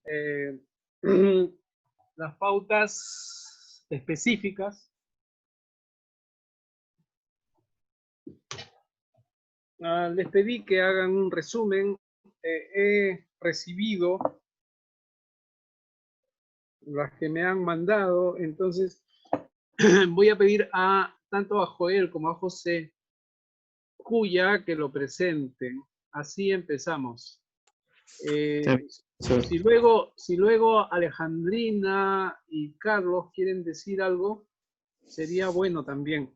eh, las pautas específicas. Les pedí que hagan un resumen. He recibido las que me han mandado, entonces voy a pedir tanto a Joel como a José Cuya que lo presenten. Así empezamos. Si luego Alejandrina y Carlos quieren decir algo, sería bueno también.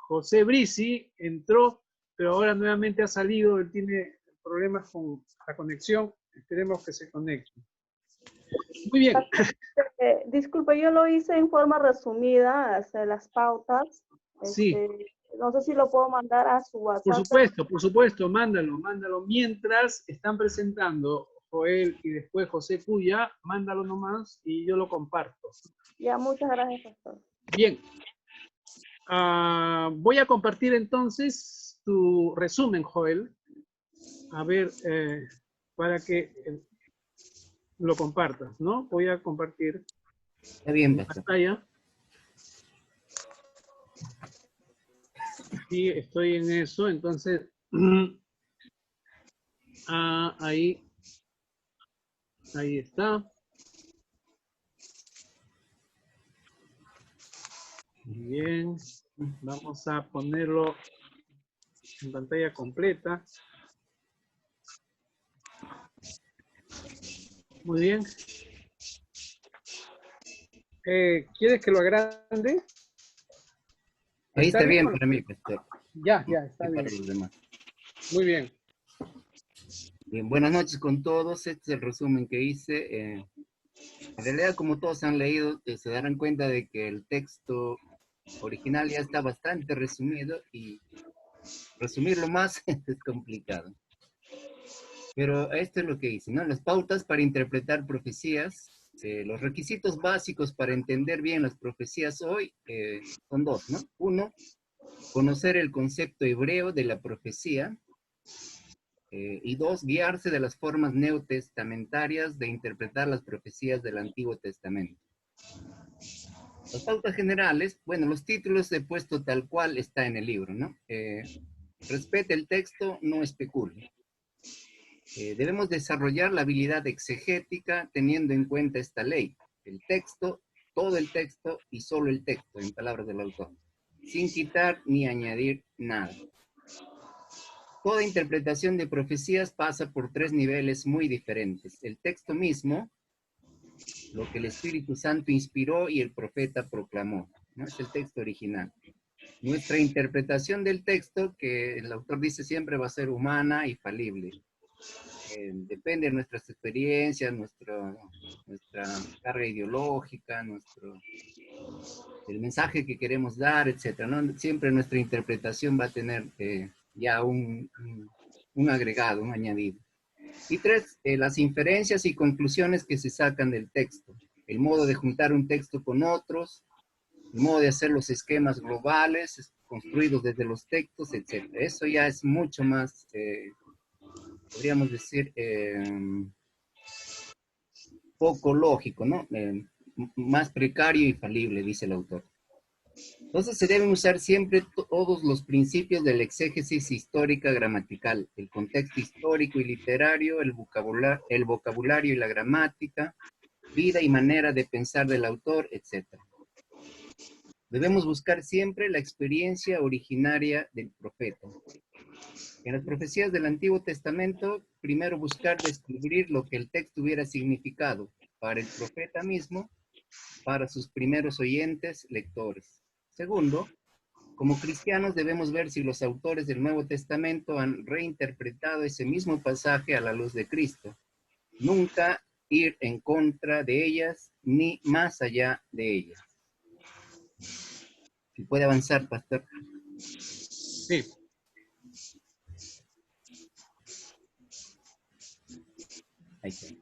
José Brisi entró, pero ahora nuevamente ha salido. Él tiene problemas con la conexión. Esperemos que se conecte. Muy bien. Disculpe, yo lo hice en forma resumida, las pautas. Sí. No sé si lo puedo mandar a su WhatsApp. Por supuesto, mándalo. Mientras están presentando Joel y después José Cuya, mándalo nomás y yo lo comparto. Ya, muchas gracias, pastor. Bien. Voy a compartir entonces tu resumen, Joel. A ver, para que lo compartas, ¿no? Voy a compartir. Está bien, la pantalla. Sí, estoy en eso, entonces ahí está. Bien, vamos a ponerlo en pantalla completa. Muy bien. ¿Quieres que lo agrande? Ahí está bien para mí, pastor. Ya, está bien. Para los demás. Muy bien. Bien, buenas noches con todos. Este es el resumen que hice. En realidad, como todos han leído, se darán cuenta de que el texto original ya está bastante resumido y resumirlo más es complicado. Pero esto es lo que hice, ¿no? Las pautas para interpretar profecías. Los requisitos básicos para entender bien las profecías hoy son dos, ¿no? Uno, conocer el concepto hebreo de la profecía. Y dos, guiarse de las formas neotestamentarias de interpretar las profecías del Antiguo Testamento. Las pautas generales, bueno, los títulos he puesto tal cual está en el libro, ¿no? Respete el texto, no especule. Debemos desarrollar la habilidad exegética teniendo en cuenta esta ley. El texto, todo el texto y solo el texto, en palabras del autor, sin quitar ni añadir nada. Toda interpretación de profecías pasa por tres niveles muy diferentes. El texto mismo, lo que el Espíritu Santo inspiró y el profeta proclamó, ¿no? Es el texto original. Nuestra interpretación del texto, que el autor dice siempre va a ser humana y falible. Depende de nuestras experiencias, nuestra carga ideológica, el mensaje que queremos dar, etc., ¿no? Siempre nuestra interpretación va a tener ya un agregado, un añadido. Y tres, las inferencias y conclusiones que se sacan del texto. El modo de juntar un texto con otros, el modo de hacer los esquemas globales construidos desde los textos, etc. Eso ya es mucho más, podríamos decir, poco lógico, ¿no? Más precario y falible, dice el autor. Entonces se deben usar siempre todos los principios de la exégesis histórica gramatical, el contexto histórico y literario, el vocabulario y la gramática, vida y manera de pensar del autor, etc. Debemos buscar siempre la experiencia originaria del profeta. En las profecías del Antiguo Testamento, primero buscar descubrir lo que el texto hubiera significado para el profeta mismo, para sus primeros oyentes, lectores. Segundo, como cristianos debemos ver si los autores del Nuevo Testamento han reinterpretado ese mismo pasaje a la luz de Cristo. Nunca ir en contra de ellas ni más allá de ellas. Si puede avanzar, pastor. Sí. Ahí está.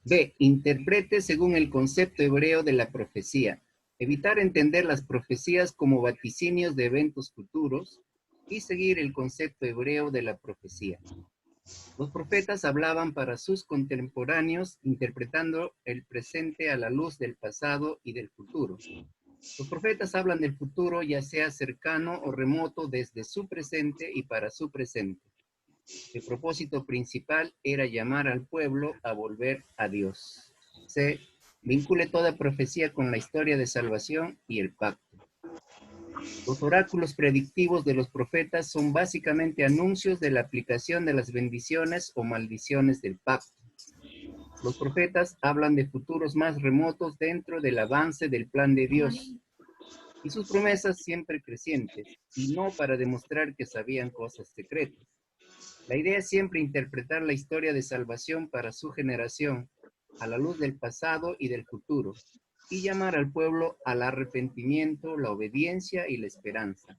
B. Interprete según el concepto hebreo de la profecía. Evitar entender las profecías como vaticinios de eventos futuros y seguir el concepto hebreo de la profecía. Los profetas hablaban para sus contemporáneos, interpretando el presente a la luz del pasado y del futuro. Los profetas hablan del futuro, ya sea cercano o remoto, desde su presente y para su presente. El propósito principal era llamar al pueblo a volver a Dios. Se vincule toda profecía con la historia de salvación y el pacto. Los oráculos predictivos de los profetas son básicamente anuncios de la aplicación de las bendiciones o maldiciones del pacto. Los profetas hablan de futuros más remotos dentro del avance del plan de Dios y sus promesas siempre crecientes, y no para demostrar que sabían cosas secretas. La idea es siempre interpretar la historia de salvación para su generación a la luz del pasado y del futuro, y llamar al pueblo al arrepentimiento, la obediencia y la esperanza.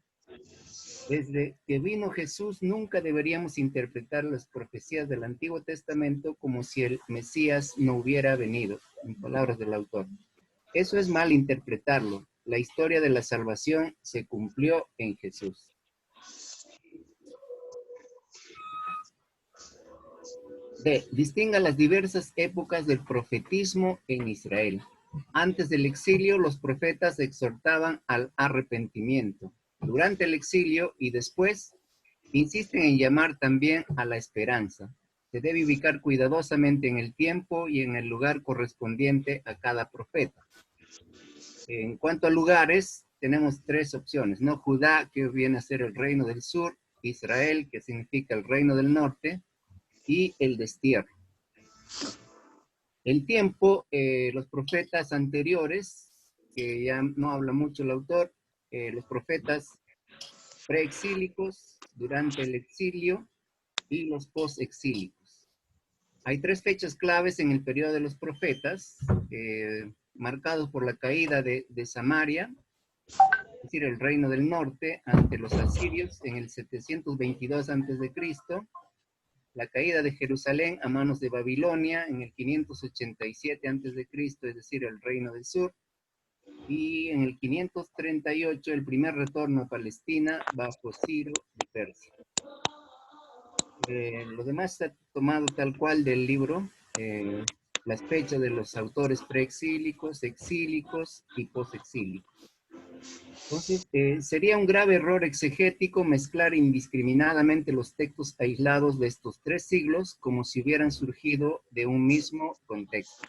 Desde que vino Jesús, nunca deberíamos interpretar las profecías del Antiguo Testamento como si el Mesías no hubiera venido, en palabras del autor. Eso es mal interpretarlo. La historia de la salvación se cumplió en Jesús. D. Distinga las diversas épocas del profetismo en Israel. Antes del exilio, los profetas exhortaban al arrepentimiento. Durante el exilio y después, insisten en llamar también a la esperanza. Se debe ubicar cuidadosamente en el tiempo y en el lugar correspondiente a cada profeta. En cuanto a lugares, tenemos tres opciones, ¿no? Judá, que viene a ser el reino del sur, Israel, que significa el reino del norte, y el destierro. El tiempo, los profetas anteriores, que ya no habla mucho el autor, los profetas preexílicos, durante el exilio y los postexílicos. Hay tres fechas claves en el periodo de los profetas, marcados por la caída de Samaria, es decir, el reino del norte, ante los asirios en el 722 a.C., la caída de Jerusalén a manos de Babilonia en el 587 a.C., es decir, el reino del sur, y en el 538 el primer retorno a Palestina bajo Ciro de Persia. Lo demás está tomado tal cual del libro, las fechas de los autores preexílicos, exílicos y posexílicos. Entonces, sería un grave error exegético mezclar indiscriminadamente los textos aislados de estos tres siglos como si hubieran surgido de un mismo contexto.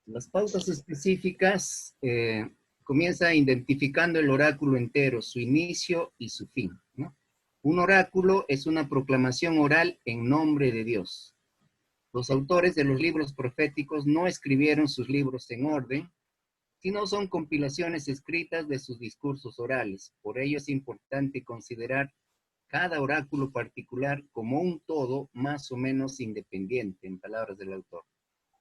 Las pautas específicas comienza identificando el oráculo entero, su inicio y su fin, ¿no? Un oráculo es una proclamación oral en nombre de Dios. Los autores de los libros proféticos no escribieron sus libros en orden, sino son compilaciones escritas de sus discursos orales. Por ello es importante considerar cada oráculo particular como un todo más o menos independiente, en palabras del autor.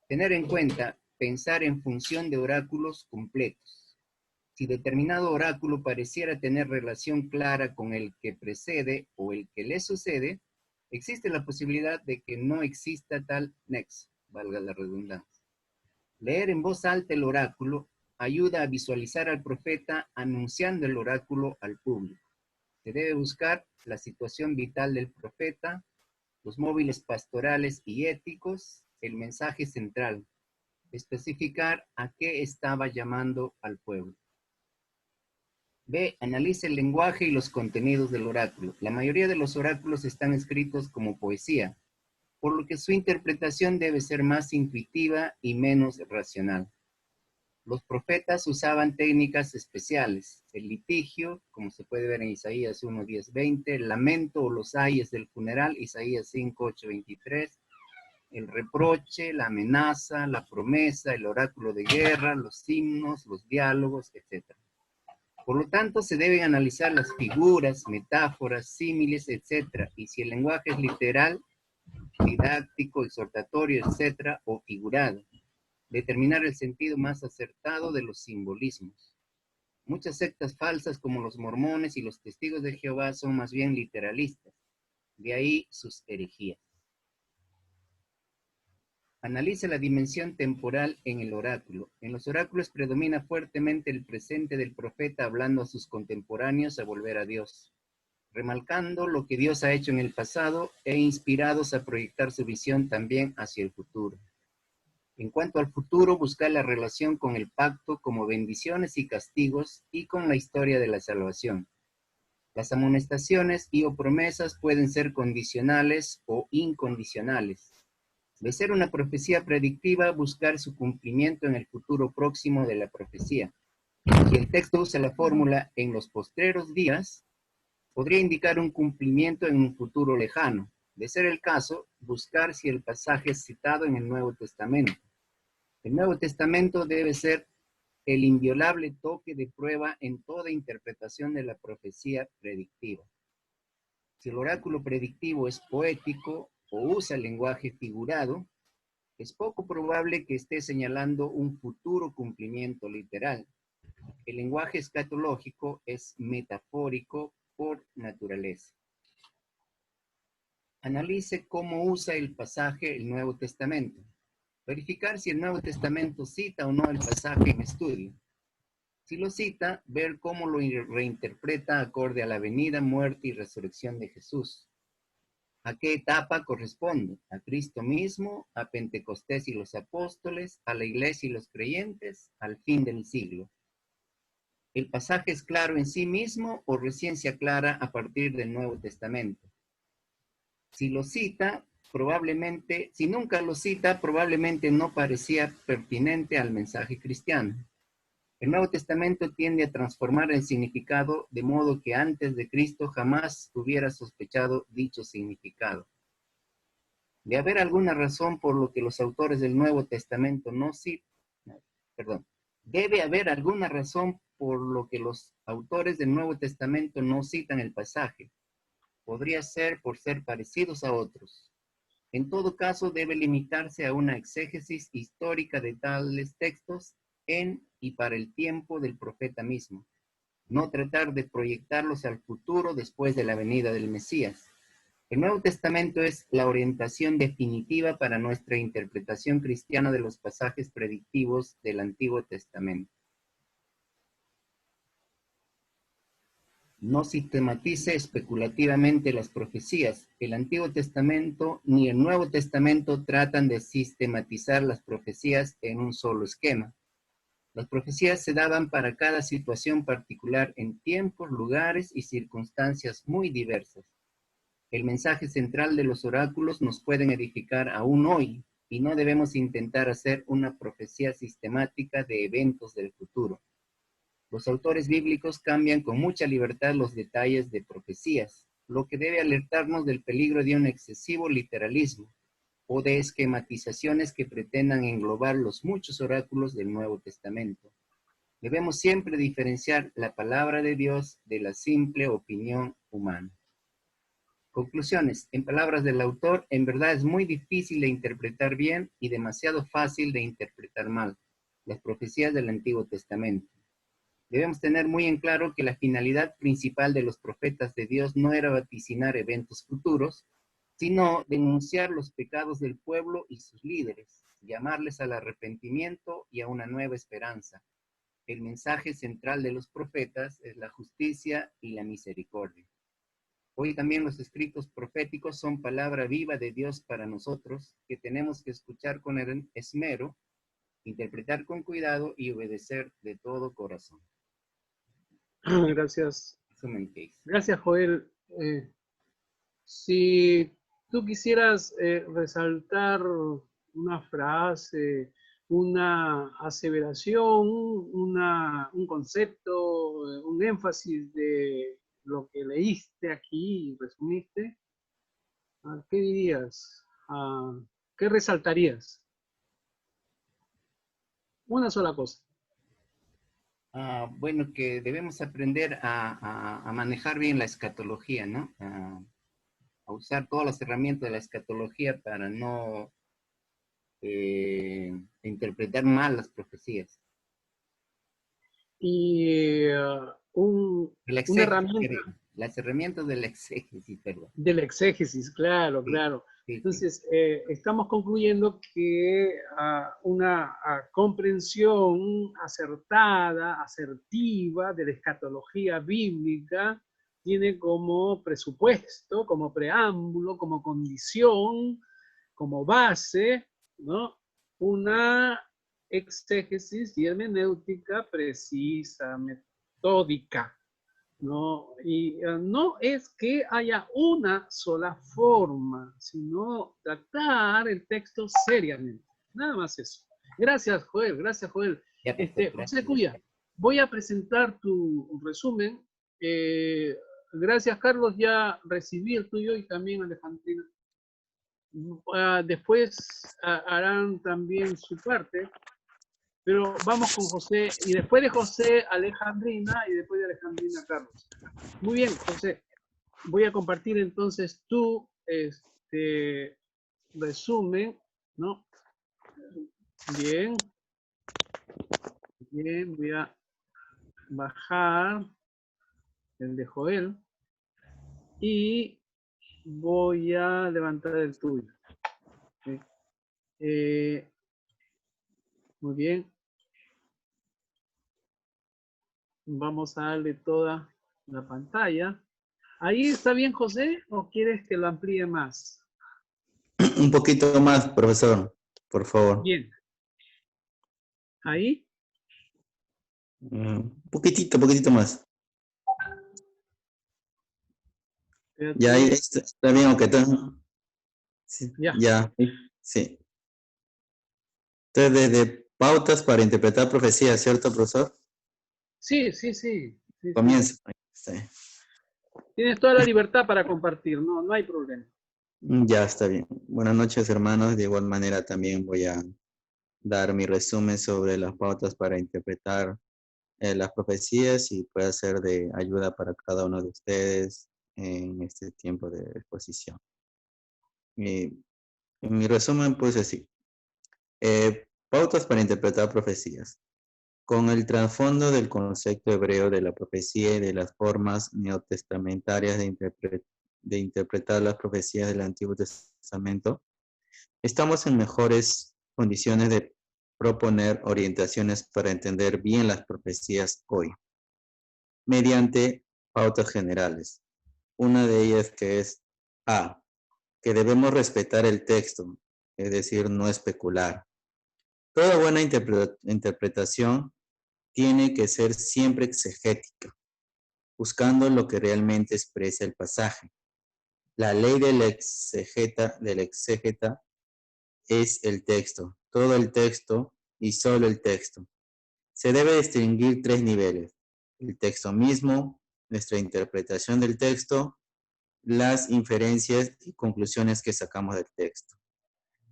Tener en cuenta, pensar en función de oráculos completos. Si determinado oráculo pareciera tener relación clara con el que precede o el que le sucede, existe la posibilidad de que no exista tal nexo, valga la redundancia. Leer en voz alta el oráculo ayuda a visualizar al profeta anunciando el oráculo al público. Se debe buscar la situación vital del profeta, los móviles pastorales y éticos, el mensaje central, especificar a qué estaba llamando al pueblo. B. Analice el lenguaje y los contenidos del oráculo. La mayoría de los oráculos están escritos como poesía, por lo que su interpretación debe ser más intuitiva y menos racional. Los profetas usaban técnicas especiales, el litigio, como se puede ver en Isaías 1, 10, 20, el lamento o los ayes del funeral, Isaías 5, 8, 23, el reproche, la amenaza, la promesa, el oráculo de guerra, los himnos, los diálogos, etc. Por lo tanto, se deben analizar las figuras, metáforas, símiles, etc. Y si el lenguaje es literal, didáctico, exhortatorio, etc., o figurado, determinar el sentido más acertado de los simbolismos. Muchas sectas falsas como los mormones y los testigos de Jehová son más bien literalistas, de ahí sus herejías. Analice la dimensión temporal en el oráculo. En los oráculos predomina fuertemente el presente del profeta hablando a sus contemporáneos a volver a Dios. remarcando lo que Dios ha hecho en el pasado e inspirados a proyectar su visión también hacia el futuro. En cuanto al futuro, buscar la relación con el pacto como bendiciones y castigos y con la historia de la salvación. Las amonestaciones y o promesas pueden ser condicionales o incondicionales. De ser una profecía predictiva, buscar su cumplimiento en el futuro próximo de la profecía. Si el texto usa la fórmula en los postreros días, podría indicar un cumplimiento en un futuro lejano. De ser el caso, buscar si el pasaje es citado en el Nuevo Testamento. El Nuevo Testamento debe ser el inviolable toque de prueba en toda interpretación de la profecía predictiva. Si el oráculo predictivo es poético o usa lenguaje figurado, es poco probable que esté señalando un futuro cumplimiento literal. El lenguaje escatológico es metafórico por naturaleza. Analice cómo usa el pasaje el Nuevo Testamento. Verificar si el Nuevo Testamento cita o no el pasaje en estudio. Si lo cita, ver cómo lo reinterpreta acorde a la venida, muerte y resurrección de Jesús. ¿A qué etapa corresponde? ¿A Cristo mismo, a Pentecostés y los apóstoles, a la iglesia y los creyentes, al fin del siglo? ¿El pasaje es claro en sí mismo o recién se aclara a partir del Nuevo Testamento? Si lo cita, probablemente, si nunca lo cita, probablemente no parecía pertinente al mensaje cristiano. El Nuevo Testamento tiende a transformar el significado de modo que antes de Cristo jamás hubiera sospechado dicho significado. De haber alguna razón por lo que los autores del Nuevo Testamento no citan, debe haber alguna razón por lo que los autores del Nuevo Testamento no citan el pasaje. Podría ser por ser parecidos a otros. En todo caso, debe limitarse a una exégesis histórica de tales textos en y para el tiempo del profeta mismo. No tratar de proyectarlos al futuro después de la venida del Mesías. El Nuevo Testamento es la orientación definitiva para nuestra interpretación cristiana de los pasajes predictivos del Antiguo Testamento. No sistematice especulativamente las profecías. El Antiguo Testamento ni el Nuevo Testamento tratan de sistematizar las profecías en un solo esquema. Las profecías se daban para cada situación particular en tiempos, lugares y circunstancias muy diversas. El mensaje central de los oráculos nos pueden edificar aún hoy y no debemos intentar hacer una profecía sistemática de eventos del futuro. Los autores bíblicos cambian con mucha libertad los detalles de profecías, lo que debe alertarnos del peligro de un excesivo literalismo o de esquematizaciones que pretendan englobar los muchos oráculos del Nuevo Testamento. Debemos siempre diferenciar la palabra de Dios de la simple opinión humana. Conclusiones. En palabras del autor, en verdad es muy difícil de interpretar bien y demasiado fácil de interpretar mal las profecías del Antiguo Testamento. Debemos tener muy en claro que la finalidad principal de los profetas de Dios no era vaticinar eventos futuros, sino denunciar los pecados del pueblo y sus líderes, llamarles al arrepentimiento y a una nueva esperanza. El mensaje central de los profetas es la justicia y la misericordia. Hoy también los escritos proféticos son palabra viva de Dios para nosotros, que tenemos que escuchar con esmero, interpretar con cuidado y obedecer de todo corazón. Gracias. Gracias, Joel. Si tú quisieras resaltar una frase, una aseveración, un concepto, un énfasis de lo que leíste aquí y resumiste, ¿qué dirías? ¿Qué resaltarías? Una sola cosa. Bueno, que debemos aprender a manejar bien la escatología, ¿no? A usar todas las herramientas de la escatología para no interpretar mal las profecías. Y una herramienta. Las herramientas de la exégesis, perdón. Del exégesis, claro, sí, claro. Sí, entonces, sí. Estamos concluyendo que una comprensión acertada, asertiva de la escatología bíblica tiene como presupuesto, como preámbulo, como condición, como base, ¿no? Una exégesis y hermenéutica precisa, metódica, ¿no? Y no es que haya una sola forma, sino tratar el texto seriamente. Nada más eso. Gracias, Joel. Gracias, Joel. Ya, perfecto, José gracias. Cuya, voy a presentar tu resumen. Gracias, Carlos. Ya recibí el tuyo y también Alejandrina. Después harán también su parte. Pero vamos con José, y después de José, Alejandrina, y después de Alejandrina, Carlos. Muy bien, José. Voy a compartir entonces tu resumen, ¿no? Bien. Bien, voy a bajar el de Joel y voy a levantar el tuyo. ¿Sí? Muy bien. Vamos a darle toda la pantalla. ¿Ahí está bien, José? ¿O quieres que lo amplíe más? Un poquito más, profesor, por favor. Bien. ¿Ahí? Un poquitito más. Ya ahí Espérate. está bien, ok. Sí, Ya. ya, sí. Entonces, desde pautas para interpretar profecías, ¿cierto, profesor? Sí, sí, sí. Sí, sí. Comienza. Ahí está. Tienes toda la libertad para compartir, no hay problema. Ya está bien. Buenas noches, hermanos. De igual manera, también voy a dar mi resumen sobre las pautas para interpretar las profecías y puede ser de ayuda para cada uno de ustedes en este tiempo de exposición. En mi resumen, pues así. Pautas para interpretar profecías. Con el trasfondo del concepto hebreo de la profecía y de las formas neotestamentarias de interpretar las profecías del Antiguo Testamento, estamos en mejores condiciones de proponer orientaciones para entender bien las profecías hoy, mediante pautas generales. Una de ellas que es A, que debemos respetar el texto, es decir, no especular. Toda buena interpretación tiene que ser siempre exegética, buscando lo que realmente expresa el pasaje. La ley del exégeta es el texto, todo el texto y solo el texto. Se debe distinguir tres niveles: el texto mismo, nuestra interpretación del texto, las inferencias y conclusiones que sacamos del texto.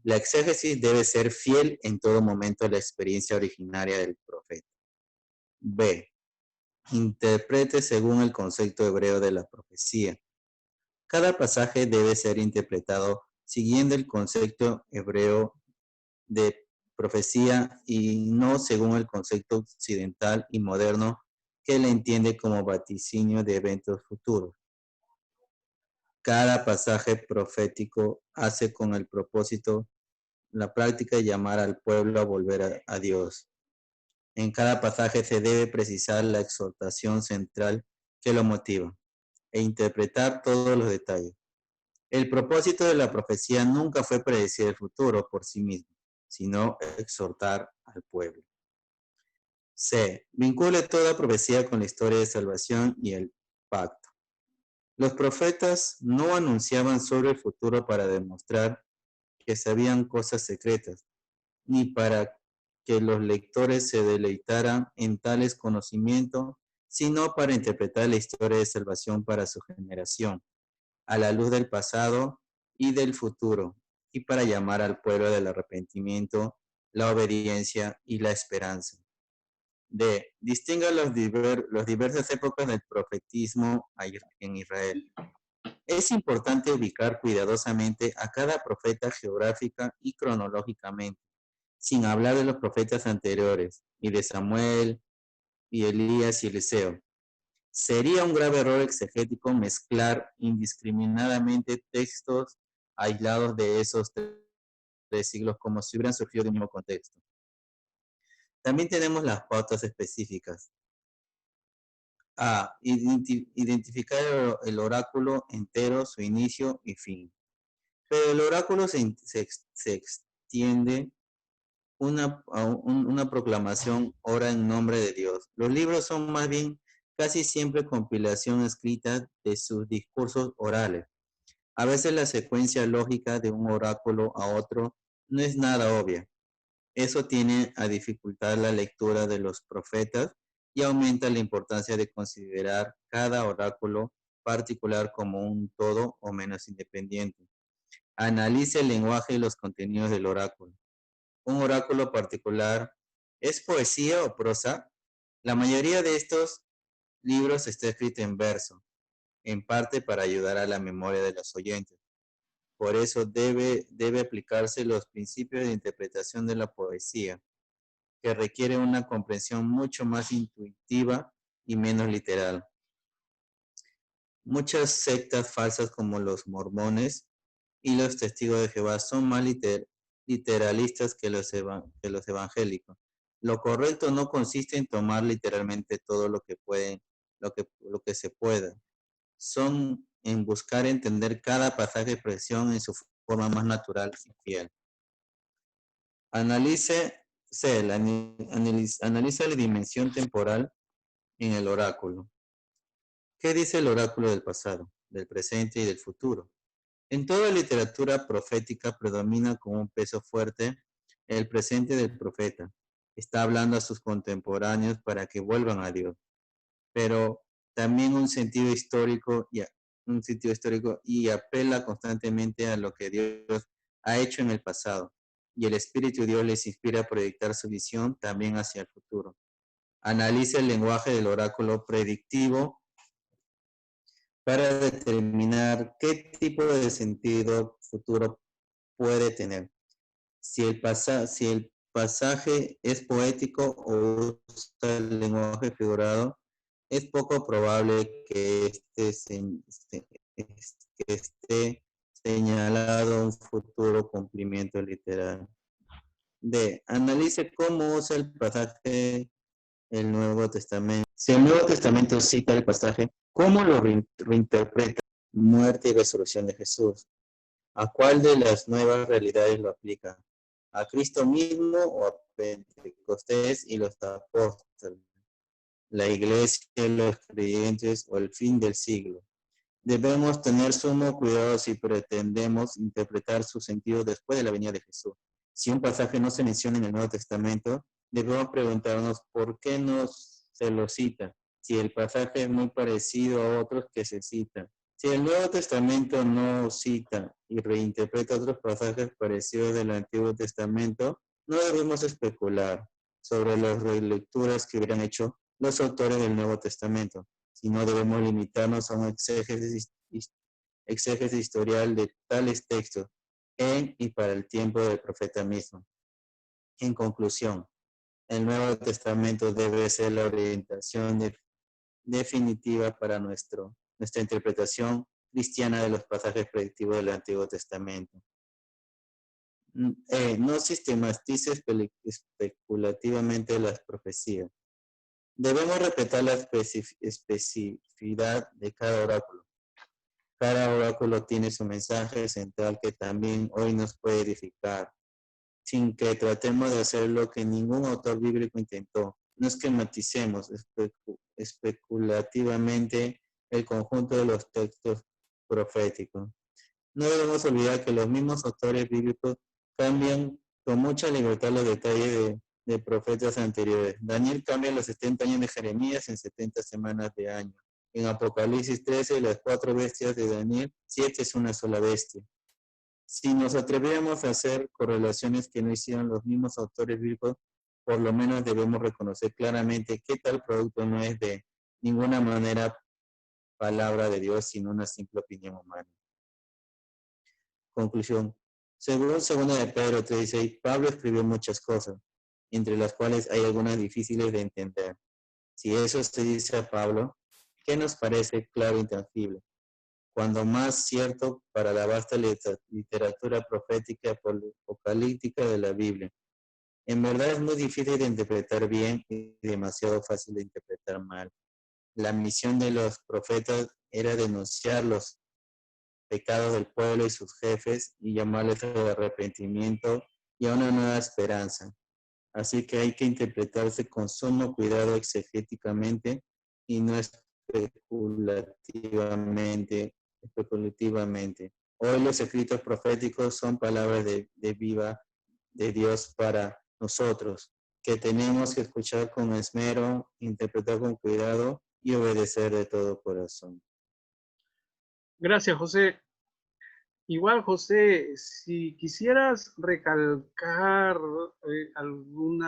La exégesis debe ser fiel en todo momento a la experiencia originaria del profeta. B. Interprete según el concepto hebreo de la profecía. Cada pasaje debe ser interpretado siguiendo el concepto hebreo de profecía y no según el concepto occidental y moderno que le entiende como vaticinio de eventos futuros. Cada pasaje profético hace con el propósito la práctica de llamar al pueblo a volver a Dios. En cada pasaje se debe precisar la exhortación central que lo motiva e interpretar todos los detalles. El propósito de la profecía nunca fue predecir el futuro por sí mismo, sino exhortar al pueblo. C. Vincule toda profecía con la historia de salvación y el pacto. Los profetas no anunciaban sobre el futuro para demostrar que sabían cosas secretas, ni para que los lectores se deleitaran en tales conocimientos, sino para interpretar la historia de salvación para su generación, a la luz del pasado y del futuro, y para llamar al pueblo del arrepentimiento, la obediencia y la esperanza. D. Distinga las diversas épocas del profetismo en Israel. Es importante ubicar cuidadosamente a cada profeta geográfica y cronológicamente, sin hablar de los profetas anteriores, y de Samuel, y Elías y Eliseo. Sería un grave error exegético mezclar indiscriminadamente textos aislados de esos tres siglos como si hubieran surgido de un mismo contexto. También tenemos las pautas específicas. A. Identificar el oráculo entero, su inicio y fin. Pero el oráculo se extiende una proclamación ora en nombre de Dios. Los libros son más bien casi siempre compilación escrita de sus discursos orales. A veces la secuencia lógica de un oráculo a otro no es nada obvia. Eso tiene a dificultar la lectura de los profetas y aumenta la importancia de considerar cada oráculo particular como un todo o menos independiente. Analice el lenguaje y los contenidos del oráculo. ¿Un oráculo particular es poesía o prosa? La mayoría de estos libros está escrito en verso, en parte para ayudar a la memoria de los oyentes. Por eso debe aplicarse los principios de interpretación de la poesía, que requiere una comprensión mucho más intuitiva y menos literal. Muchas sectas falsas como los mormones y los testigos de Jehová son más literalistas que los evangélicos. Lo correcto no consiste en tomar literalmente todo lo que se pueda. Son en buscar entender cada pasaje de expresión en su forma más natural y fiel. Analiza la dimensión temporal en el oráculo. ¿Qué dice el oráculo del pasado, del presente y del futuro? En toda literatura profética predomina con un peso fuerte el presente del profeta. Está hablando a sus contemporáneos para que vuelvan a Dios, pero también un sentido histórico y apela constantemente a lo que Dios ha hecho en el pasado. Y el Espíritu de Dios les inspira a proyectar su visión también hacia el futuro. Analiza el lenguaje del oráculo predictivo para determinar qué tipo de sentido futuro puede tener. Si el pasaje es poético o usa el lenguaje figurado, es poco probable que esté señalado un futuro cumplimiento literal. D. Analice cómo usa el pasaje el Nuevo Testamento. Si el Nuevo Testamento cita el pasaje, ¿cómo lo reinterpreta? Muerte y resurrección de Jesús. ¿A cuál de las nuevas realidades lo aplica? ¿A Cristo mismo o a Pentecostés y los apóstoles? ¿La iglesia, los creyentes o el fin del siglo? Debemos tener sumo cuidado si pretendemos interpretar su sentido después de la venida de Jesús. Si un pasaje no se menciona en el Nuevo Testamento, debemos preguntarnos por qué no se lo cita, si el pasaje es muy parecido a otros que se citan. Si el Nuevo Testamento no cita y reinterpreta otros pasajes parecidos del Antiguo Testamento, no debemos especular sobre las relecturas que hubieran hecho los autores del Nuevo Testamento, sino debemos limitarnos a un exégesis historial de tales textos en y para el tiempo del profeta mismo. En conclusión, el Nuevo Testamento debe ser la orientación definitiva para nuestra interpretación cristiana de los pasajes predictivos del Antiguo Testamento. No sistematice especulativamente las profecías. Debemos respetar la especificidad de cada oráculo. Cada oráculo tiene su mensaje central que también hoy nos puede edificar, sin que tratemos de hacer lo que ningún autor bíblico intentó. No esquematicemos especulativamente el conjunto de los textos proféticos. No debemos olvidar que los mismos autores bíblicos cambian con mucha libertad los detalles de profetas anteriores. Daniel cambia los 70 años de Jeremías en 70 semanas de año. En Apocalipsis 13, las 4 bestias de Daniel, 7 es una sola bestia. Si nos atreviéramos a hacer correlaciones que no hicieron los mismos autores bíblicos, por lo menos debemos reconocer claramente que tal producto no es de ninguna manera palabra de Dios, sino una simple opinión humana. Conclusión. Según 2 de Pedro 3:16, Pablo escribió muchas cosas, entre las cuales hay algunas difíciles de entender. Si eso se dice a Pablo, ¿qué nos parece claro y tangible? Cuando más cierto para la vasta literatura profética apocalíptica de la Biblia. En verdad es muy difícil de interpretar bien y demasiado fácil de interpretar mal. La misión de los profetas era denunciar los pecados del pueblo y sus jefes y llamarles al arrepentimiento y a una nueva esperanza. Así que hay que interpretarse con sumo cuidado exegéticamente y no especulativamente. Hoy los escritos proféticos son palabras de viva de Dios para nosotros, que tenemos que escuchar con esmero, interpretar con cuidado y obedecer de todo corazón. Gracias, José. Igual, José, si quisieras recalcar algún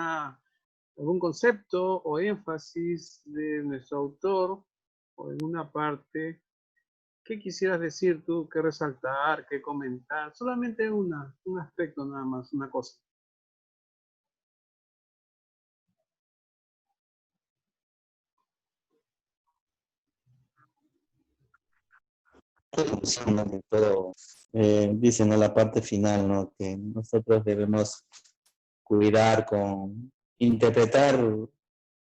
concepto o énfasis de nuestro autor o en una parte, ¿qué quisieras decir tú, qué resaltar, qué comentar? Solamente un aspecto nada más, una cosa. Pero dicen en la parte final, ¿no? Que nosotros debemos cuidar interpretar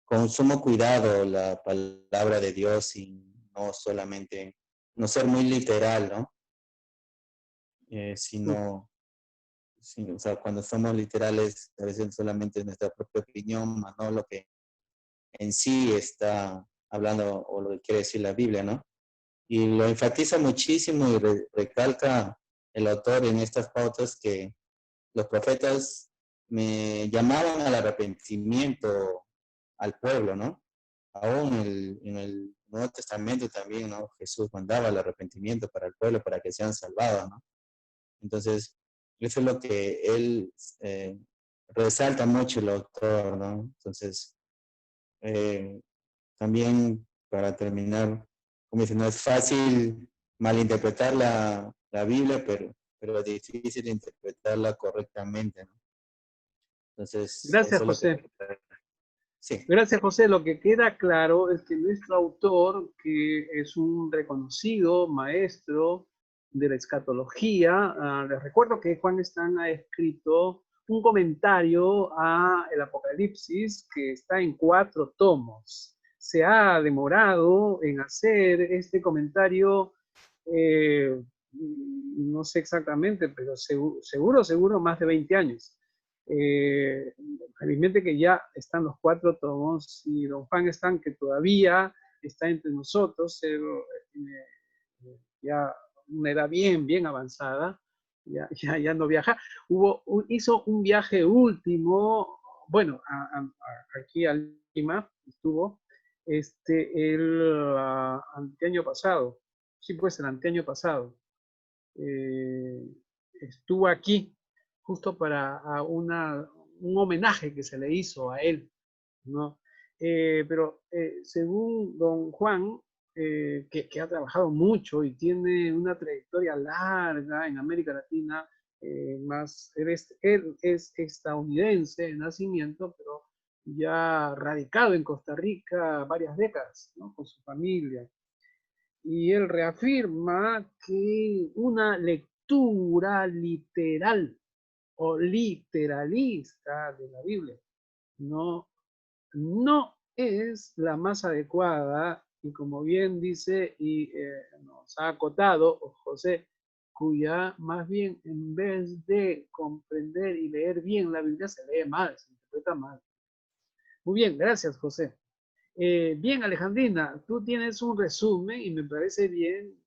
con sumo cuidado la palabra de Dios y no solamente, no ser muy literal, ¿no? Sino, o sea, cuando somos literales, a veces solamente nuestra propia opinión, más no lo que en sí está hablando o lo que quiere decir la Biblia, ¿no? Y lo enfatiza muchísimo y recalca el autor en estas pautas que los profetas me llamaban al arrepentimiento al pueblo, ¿no? Aún en el Nuevo Testamento también, ¿no? Jesús mandaba el arrepentimiento para el pueblo, para que sean salvados, ¿no? Entonces, eso es lo que él resalta mucho el autor, ¿no? Entonces, también para terminar, como dice, no es fácil malinterpretar la Biblia, pero es difícil interpretarla correctamente, ¿no? Entonces, Gracias, eso es lo que... José. Sí. Gracias, José. Lo que queda claro es que nuestro autor, que es un reconocido maestro de la escatología, les recuerdo que Juan Stan ha escrito un comentario a el Apocalipsis que está en 4 tomos. Se ha demorado en hacer este comentario, no sé exactamente, pero seguro más de 20 años. Felizmente que ya están los 4 tomos y don Juan Stan, que todavía está entre nosotros, él tiene ya una edad bien avanzada, ya no viaja. Hizo un viaje último, bueno, aquí a Lima estuvo, el anteaño pasado, sí, pues el anteaño pasado. Estuvo aquí justo para un homenaje que se le hizo a él, ¿no? Pero según don Juan, que ha trabajado mucho y tiene una trayectoria larga en América Latina, él es estadounidense de nacimiento, pero ya radicado en Costa Rica varias décadas, ¿no? Con su familia. Y él reafirma que una lectura literal o literalista de la Biblia no, no es la más adecuada, y como bien dice y nos ha acotado José, cuya más bien en vez de comprender y leer bien la Biblia se lee mal, se interpreta mal. Muy bien, gracias, José. Bien, Alejandrina, tú tienes un resumen y me parece bien,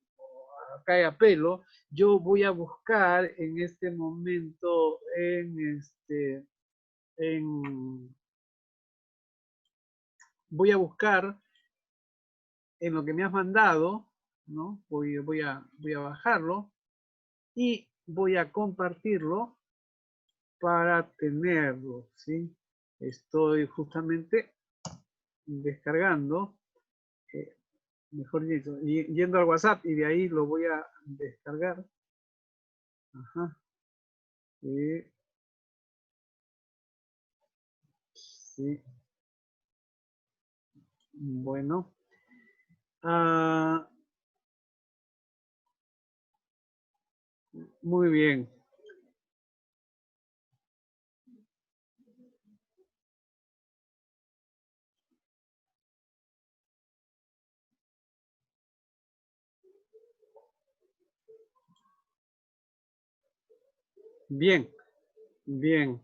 cae a pelo. Yo voy a buscar en este momento voy a buscar en lo que me has mandado, ¿no? Voy a bajarlo y voy a compartirlo para tenerlo, ¿sí? Estoy justamente descargando. Mejor dicho, yendo al WhatsApp y de ahí lo voy a descargar. Ajá. Sí. Bueno. Muy bien. Bien, bien.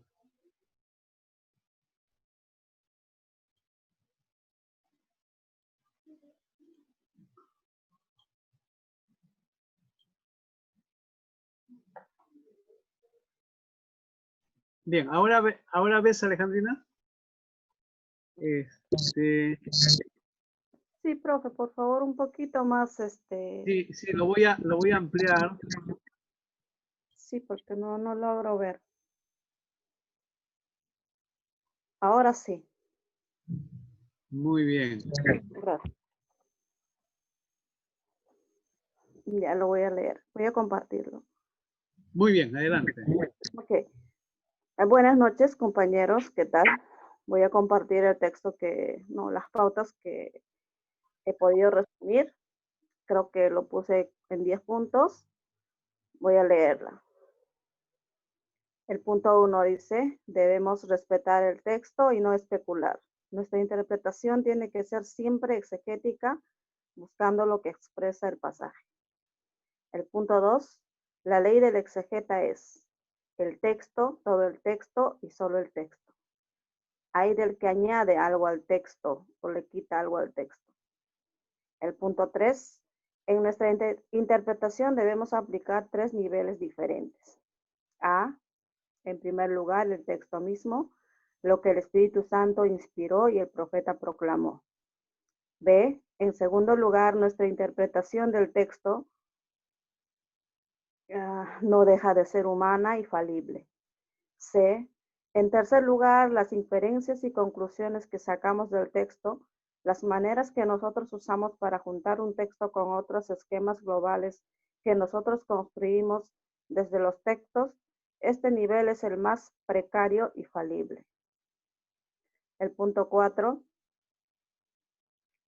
Bien, ahora ves, Alejandrina. Sí, profe, por favor, un poquito más, Sí, lo voy a ampliar. sí, porque no logro ver. Ahora sí. Muy bien. Gracias. Ya lo voy a leer. Voy a compartirlo. Muy bien, adelante. Ok. Buenas noches, compañeros. ¿Qué tal? Voy a compartir el texto las pautas que he podido resumir. Creo que lo puse en 10 puntos. Voy a leerla. El punto 1 dice, debemos respetar el texto y no especular. Nuestra interpretación tiene que ser siempre exegética, buscando lo que expresa el pasaje. El punto 2, la ley del exegeta es el texto, todo el texto y solo el texto. Hay del que añade algo al texto o le quita algo al texto. El punto 3, en nuestra interpretación debemos aplicar 3 niveles diferentes. A, en primer lugar, el texto mismo, lo que el Espíritu Santo inspiró y el profeta proclamó. B, en segundo lugar, nuestra interpretación del texto no deja de ser humana y falible. C, en tercer lugar, las inferencias y conclusiones que sacamos del texto, las maneras que nosotros usamos para juntar un texto con otros esquemas globales que nosotros construimos desde los textos, este nivel es el más precario y falible. El punto 4.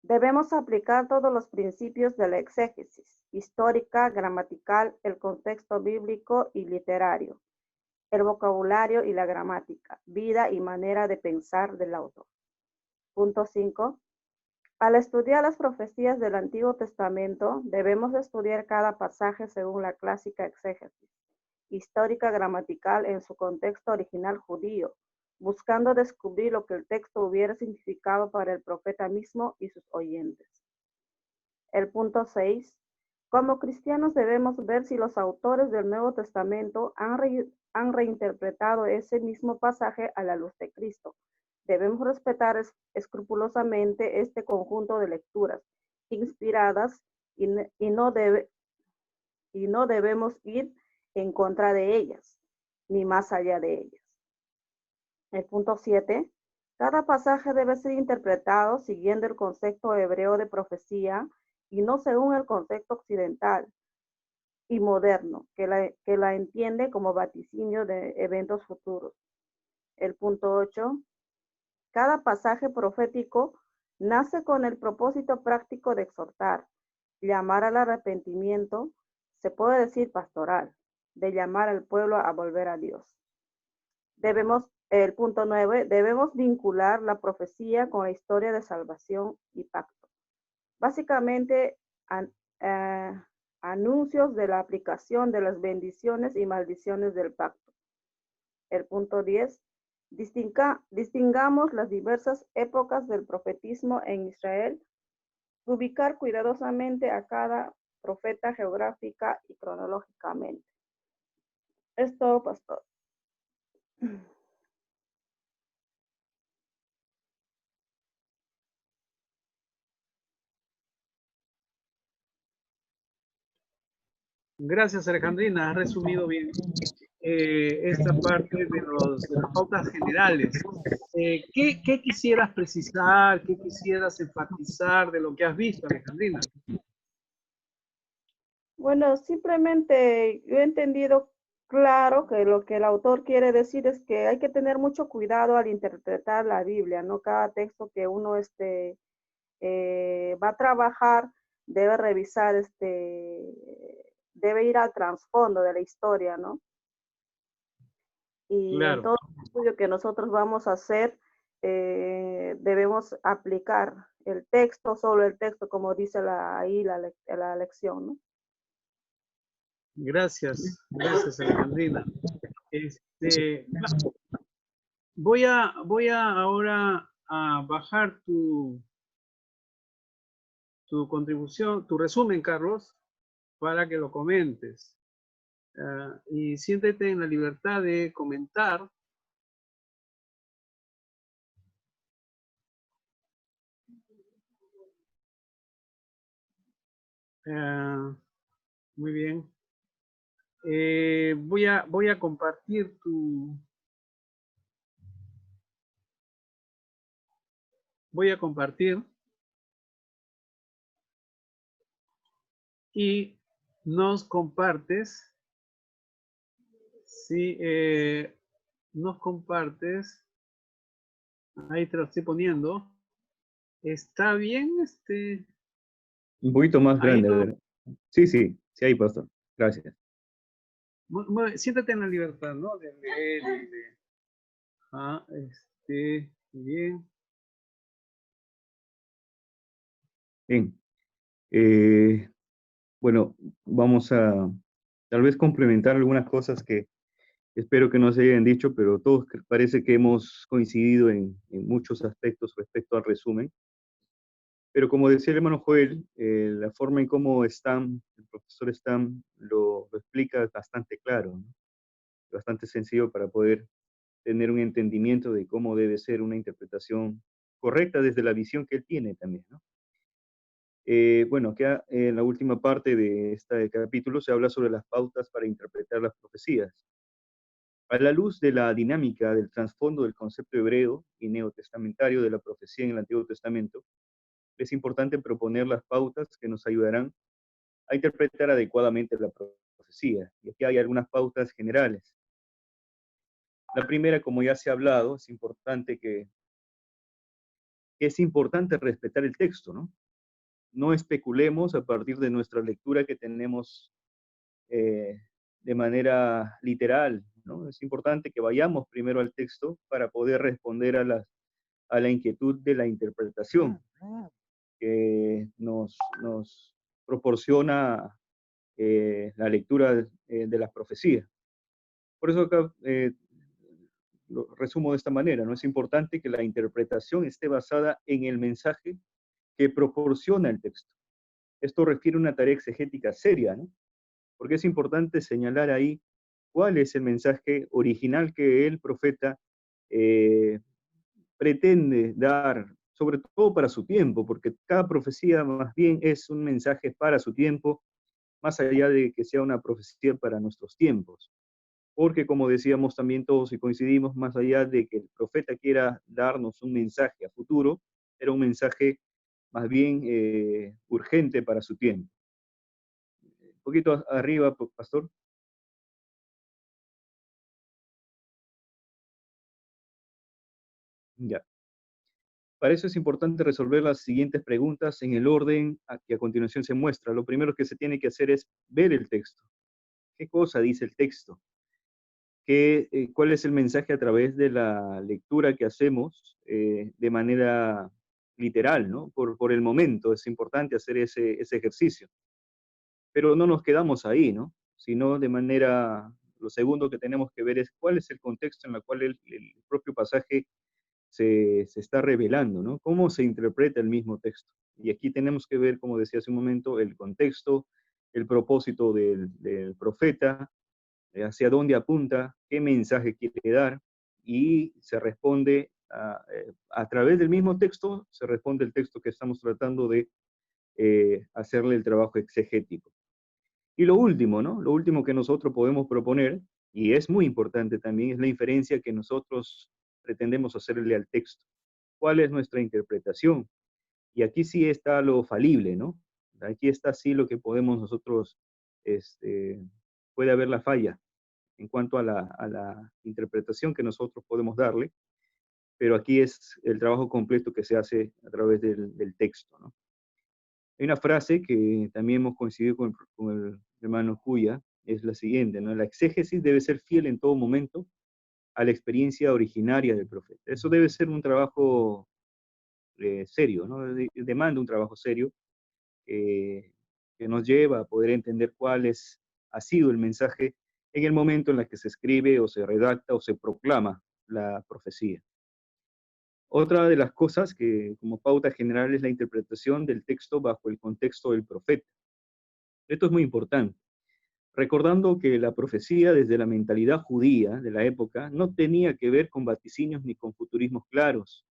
Debemos aplicar todos los principios de la exégesis, histórica, gramatical, el contexto bíblico y literario, el vocabulario y la gramática, vida y manera de pensar del autor. Punto 5. Al estudiar las profecías del Antiguo Testamento, debemos estudiar cada pasaje según la clásica exégesis, histórica gramatical en su contexto original judío, buscando descubrir lo que el texto hubiera significado para el profeta mismo y sus oyentes. El punto 6. Como cristianos debemos ver si los autores del Nuevo Testamento han reinterpretado ese mismo pasaje a la luz de Cristo. Debemos respetar escrupulosamente este conjunto de lecturas inspiradas y no debemos ir en contra de ellas, ni más allá de ellas. El punto 7. Cada pasaje debe ser interpretado siguiendo el concepto hebreo de profecía y no según el concepto occidental y moderno, que la entiende como vaticinio de eventos futuros. El punto 8. Cada pasaje profético nace con el propósito práctico de exhortar, llamar al arrepentimiento, se puede decir pastoral, de llamar al pueblo a volver a Dios. El punto 9, debemos vincular la profecía con la historia de salvación y pacto. Básicamente, anuncios de la aplicación de las bendiciones y maldiciones del pacto. El punto 10, distingamos las diversas épocas del profetismo en Israel, ubicar cuidadosamente a cada profeta geográfica y cronológicamente. Es todo, pastor. Gracias, Alejandrina. Has resumido bien esta parte de las pautas generales. ¿Qué quisieras precisar? ¿Qué quisieras enfatizar de lo que has visto, Alejandrina? Bueno, simplemente yo he entendido claro que lo que el autor quiere decir es que hay que tener mucho cuidado al interpretar la Biblia, ¿no? Cada texto que uno va a trabajar debe revisar, debe ir al trasfondo de la historia, ¿no? Y en Claro. todo estudio que nosotros vamos a hacer, debemos aplicar el texto, solo el texto, como dice ahí la lección, ¿no? Gracias, gracias, Alejandrina. Voy a ahora a bajar tu contribución, tu resumen, Carlos, para que lo comentes. Y siéntete en la libertad de comentar. Muy bien. Voy a compartir voy a compartir y nos compartes, sí, nos compartes, ahí te lo estoy poniendo. ¿Está bien? Un poquito más Ahí grande, a ver. Sí, sí, sí, ahí, pastor. Gracias. siéntate en la libertad, ¿no? De leer y de... bien. Bien. Bueno, vamos a tal vez complementar algunas cosas que espero que no se hayan dicho, pero todos parece que hemos coincidido en muchos aspectos respecto al resumen. Pero como decía el hermano Joel, la forma en cómo el profesor Stam lo explica bastante claro, ¿no? Bastante sencillo para poder tener un entendimiento de cómo debe ser una interpretación correcta desde la visión que él tiene también, ¿no? Bueno, acá en la última parte de este capítulo se habla sobre las pautas para interpretar las profecías. A la luz de la dinámica del trasfondo del concepto hebreo y neotestamentario de la profecía en el Antiguo Testamento, es importante proponer las pautas que nos ayudarán a interpretar adecuadamente la profecía. Y aquí hay algunas pautas generales. La primera, como ya se ha hablado, es importante respetar el texto, ¿no? No especulemos a partir de nuestra lectura que tenemos de manera literal, ¿no? Es importante que vayamos primero al texto para poder responder a la inquietud de la interpretación que nos proporciona la lectura de las profecías. Por eso acá lo resumo de esta manera, ¿no? Es importante que la interpretación esté basada en el mensaje que proporciona el texto. Esto requiere una tarea exegética seria, ¿no? Porque es importante señalar ahí cuál es el mensaje original que el profeta eh, pretende dar, sobre todo para su tiempo, porque cada profecía más bien es un mensaje para su tiempo, más allá de que sea una profecía para nuestros tiempos. Porque como decíamos también todos y coincidimos, más allá de que el profeta quiera darnos un mensaje a futuro, era un mensaje más bien urgente para su tiempo. Un poquito arriba, pastor. Ya. Para eso es importante resolver las siguientes preguntas en el orden que a continuación se muestra. Lo primero que se tiene que hacer es ver el texto. ¿Qué cosa dice el texto? ¿Cuál es el mensaje a través de la lectura que hacemos de manera literal, ¿no? Por el momento es importante hacer ese ejercicio. Pero no nos quedamos ahí, ¿no? Sino lo segundo que tenemos que ver es cuál es el contexto en el cual el propio pasaje se está revelando, ¿no? ¿Cómo se interpreta el mismo texto? Y aquí tenemos que ver, como decía hace un momento, el contexto, el propósito del profeta, hacia dónde apunta, qué mensaje quiere dar, y se responde a través del mismo texto, se responde el texto que estamos tratando de hacerle el trabajo exegético. Y lo último, ¿no? Lo último que nosotros podemos proponer, y es muy importante también, es la inferencia que nosotros pretendemos hacerle al texto. ¿Cuál es nuestra interpretación? Y aquí sí está lo falible, ¿no? Aquí está sí lo que podemos nosotros, puede haber la falla en cuanto a la interpretación que nosotros podemos darle, pero aquí es el trabajo completo que se hace a través del texto, ¿no? Hay una frase que también hemos coincidido con el hermano Cuya, es la siguiente, ¿no? La exégesis debe ser fiel en todo momento a la experiencia originaria del profeta. Eso debe ser un trabajo serio, ¿no? Demanda un trabajo serio que nos lleva a poder entender cuál es ha sido el mensaje en el momento en el que se escribe o se redacta o se proclama la profecía. Otra de las cosas que como pauta general es la interpretación del texto bajo el contexto del profeta. Esto es muy importante, recordando que la profecía desde la mentalidad judía de la época no tenía que ver con vaticinios ni con futurismos claros,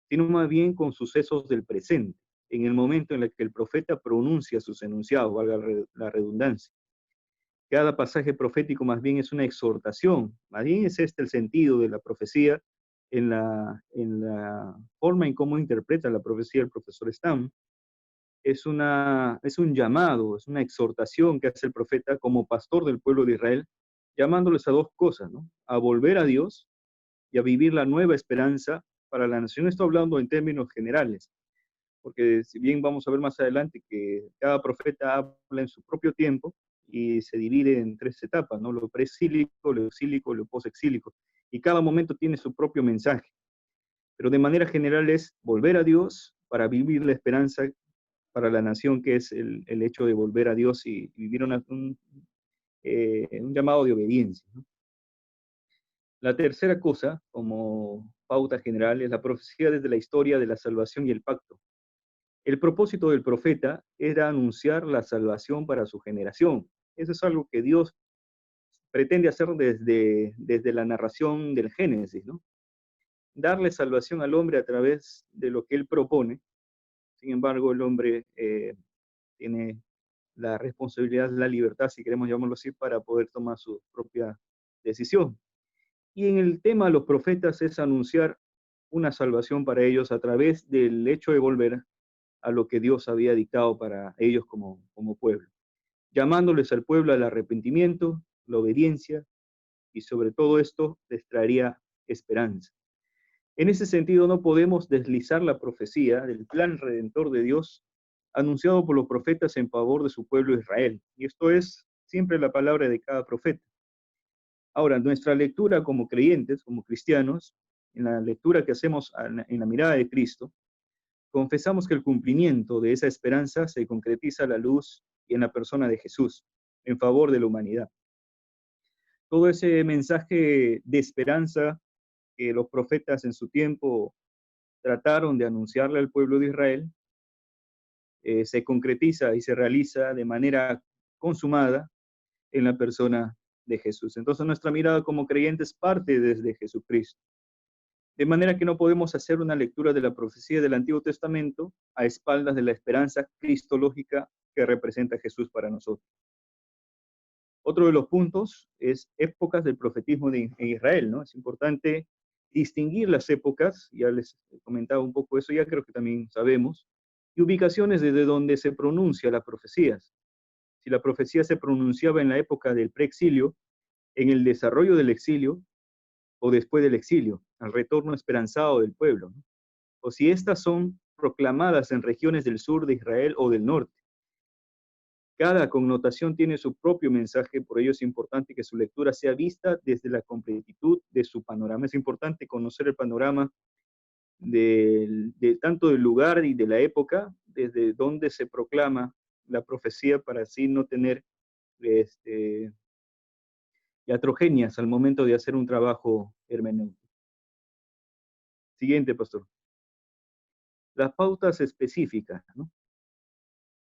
sino más bien con sucesos del presente, en el momento en el que el profeta pronuncia sus enunciados, valga la redundancia. Cada pasaje profético más bien es una exhortación, más bien es este el sentido de la profecía en la forma en cómo interpreta la profecía el profesor Stam. Es un llamado, es una exhortación que hace el profeta como pastor del pueblo de Israel, llamándoles a dos cosas, ¿no? A volver a Dios y a vivir la nueva esperanza para la nación. Estoy hablando en términos generales, porque si bien vamos a ver más adelante que cada profeta habla en su propio tiempo y se divide en tres etapas, ¿no? Lo preexílico, lo exílico, lo posexílico, y cada momento tiene su propio mensaje. Pero de manera general es volver a Dios para vivir la esperanza para la nación, que es el hecho de volver a Dios y vivir un llamado de obediencia, ¿no? La tercera cosa, como pauta general, es la profecía desde la historia de la salvación y el pacto. El propósito del profeta era anunciar la salvación para su generación. Eso es algo que Dios pretende hacer desde la narración del Génesis, ¿no? Darle salvación al hombre a través de lo que él propone. Sin embargo, el hombre tiene la responsabilidad, la libertad, si queremos llamarlo así, para poder tomar su propia decisión. Y en el tema de los profetas es anunciar una salvación para ellos a través del hecho de volver a lo que Dios había dictado para ellos como pueblo, llamándoles al pueblo al arrepentimiento, la obediencia, y sobre todo esto les traería esperanza. En ese sentido, no podemos deslizar la profecía del plan redentor de Dios anunciado por los profetas en favor de su pueblo Israel. Y esto es siempre la palabra de cada profeta. Ahora, nuestra lectura como creyentes, como cristianos, en la lectura que hacemos en la mirada de Cristo, confesamos que el cumplimiento de esa esperanza se concretiza a la luz y en la persona de Jesús, en favor de la humanidad. Todo ese mensaje de esperanza que los profetas en su tiempo trataron de anunciarle al pueblo de Israel, se concretiza y se realiza de manera consumada en la persona de Jesús. Entonces nuestra mirada como creyentes parte desde Jesucristo. De manera que no podemos hacer una lectura de la profecía del Antiguo Testamento a espaldas de la esperanza cristológica que representa Jesús para nosotros. Otro de los puntos es épocas del profetismo en Israel, ¿no? Es importante distinguir las épocas, ya les he comentado un poco eso, ya creo que también sabemos, y ubicaciones desde donde se pronuncia las profecías. Si la profecía se pronunciaba en la época del preexilio, en el desarrollo del exilio, o después del exilio, al retorno esperanzado del pueblo, ¿no? O si estas son proclamadas en regiones del sur de Israel o del norte. Cada connotación tiene su propio mensaje, por ello es importante que su lectura sea vista desde la completitud de su panorama. Es importante conocer el panorama de tanto del lugar y de la época, desde donde se proclama la profecía, para así no tener iatrogenias al momento de hacer un trabajo hermenéutico. Siguiente, pastor. Las pautas específicas, ¿no?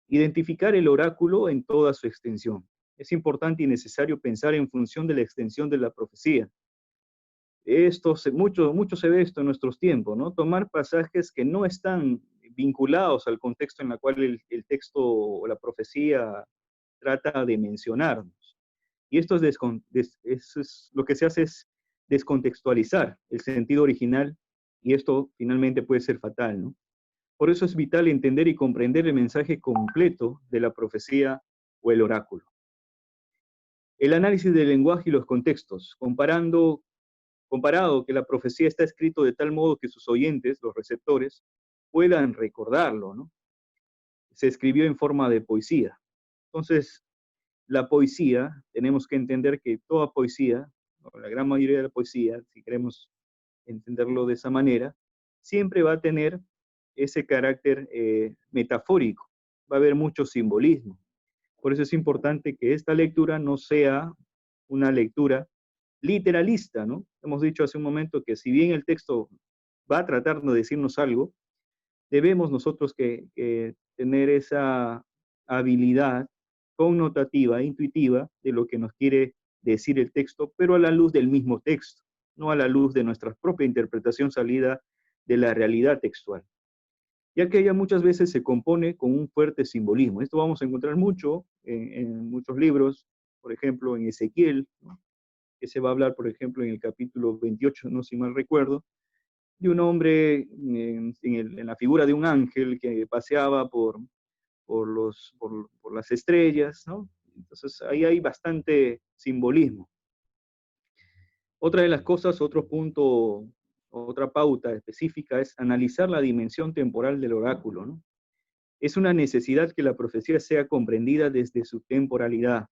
Identificar el oráculo en toda su extensión. Es importante y necesario pensar en función de la extensión de la profecía. Mucho se ve esto en nuestros tiempos, ¿no? Tomar pasajes que no están vinculados al contexto en el cual el texto o la profecía trata de mencionarnos. Y esto lo que se hace es descontextualizar el sentido original, y esto finalmente puede ser fatal, ¿no? Por eso es vital entender y comprender el mensaje completo de la profecía o el oráculo. El análisis del lenguaje y los contextos, comparado que la profecía está escrito de tal modo que sus oyentes, los receptores, puedan recordarlo, ¿no? Se escribió en forma de poesía. Entonces, la poesía, tenemos que entender que toda poesía, o la gran mayoría de la poesía, si queremos entenderlo de esa manera, siempre va a tener ese carácter metafórico, va a haber mucho simbolismo. Por eso es importante que esta lectura no sea una lectura literalista, ¿no? Hemos dicho hace un momento que si bien el texto va a tratar de decirnos algo, debemos nosotros que tener esa habilidad connotativa, intuitiva, de lo que nos quiere decir el texto, pero a la luz del mismo texto, no a la luz de nuestra propia interpretación salida de la realidad textual, ya que ella muchas veces se compone con un fuerte simbolismo. Esto vamos a encontrar mucho en muchos libros, por ejemplo, en Ezequiel, ¿no? Que se va a hablar, por ejemplo, en el capítulo 28, no si mal recuerdo, de un hombre en la figura de un ángel que paseaba por las estrellas, ¿no? Entonces ahí hay bastante simbolismo. Otra de las cosas, otro punto, otra pauta específica es analizar la dimensión temporal del oráculo, ¿no? Es una necesidad que la profecía sea comprendida desde su temporalidad.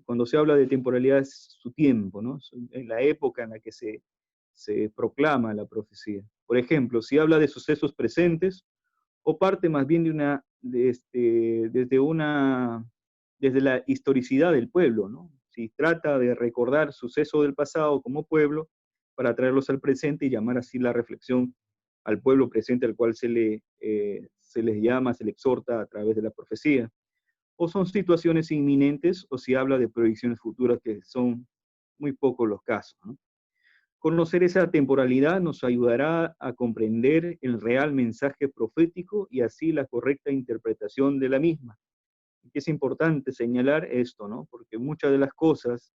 Cuando se habla de temporalidad es su tiempo, ¿no? En la época en la que se proclama la profecía. Por ejemplo, si habla de sucesos presentes o parte más bien desde la historicidad del pueblo, ¿no? Si trata de recordar sucesos del pasado como pueblo para traerlos al presente y llamar así la reflexión al pueblo presente al cual se les llama, se le exhorta a través de la profecía. O son situaciones inminentes o si habla de proyecciones futuras, que son muy pocos los casos, ¿no? Conocer esa temporalidad nos ayudará a comprender el real mensaje profético y así la correcta interpretación de la misma. Y es importante señalar esto, ¿no? Porque muchas de las cosas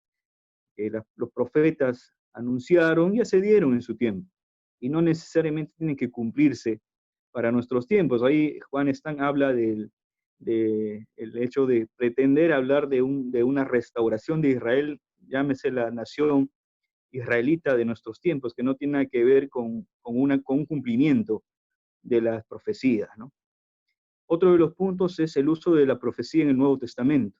que los profetas anunciaron ya se dieron en su tiempo y no necesariamente tienen que cumplirse para nuestros tiempos. Ahí Juan Stan habla el hecho de pretender hablar de una restauración de Israel, llámese la nación israelita de nuestros tiempos, que no tiene nada que ver con un cumplimiento de las profecías, ¿no? Otro de los puntos es el uso de la profecía en el Nuevo Testamento.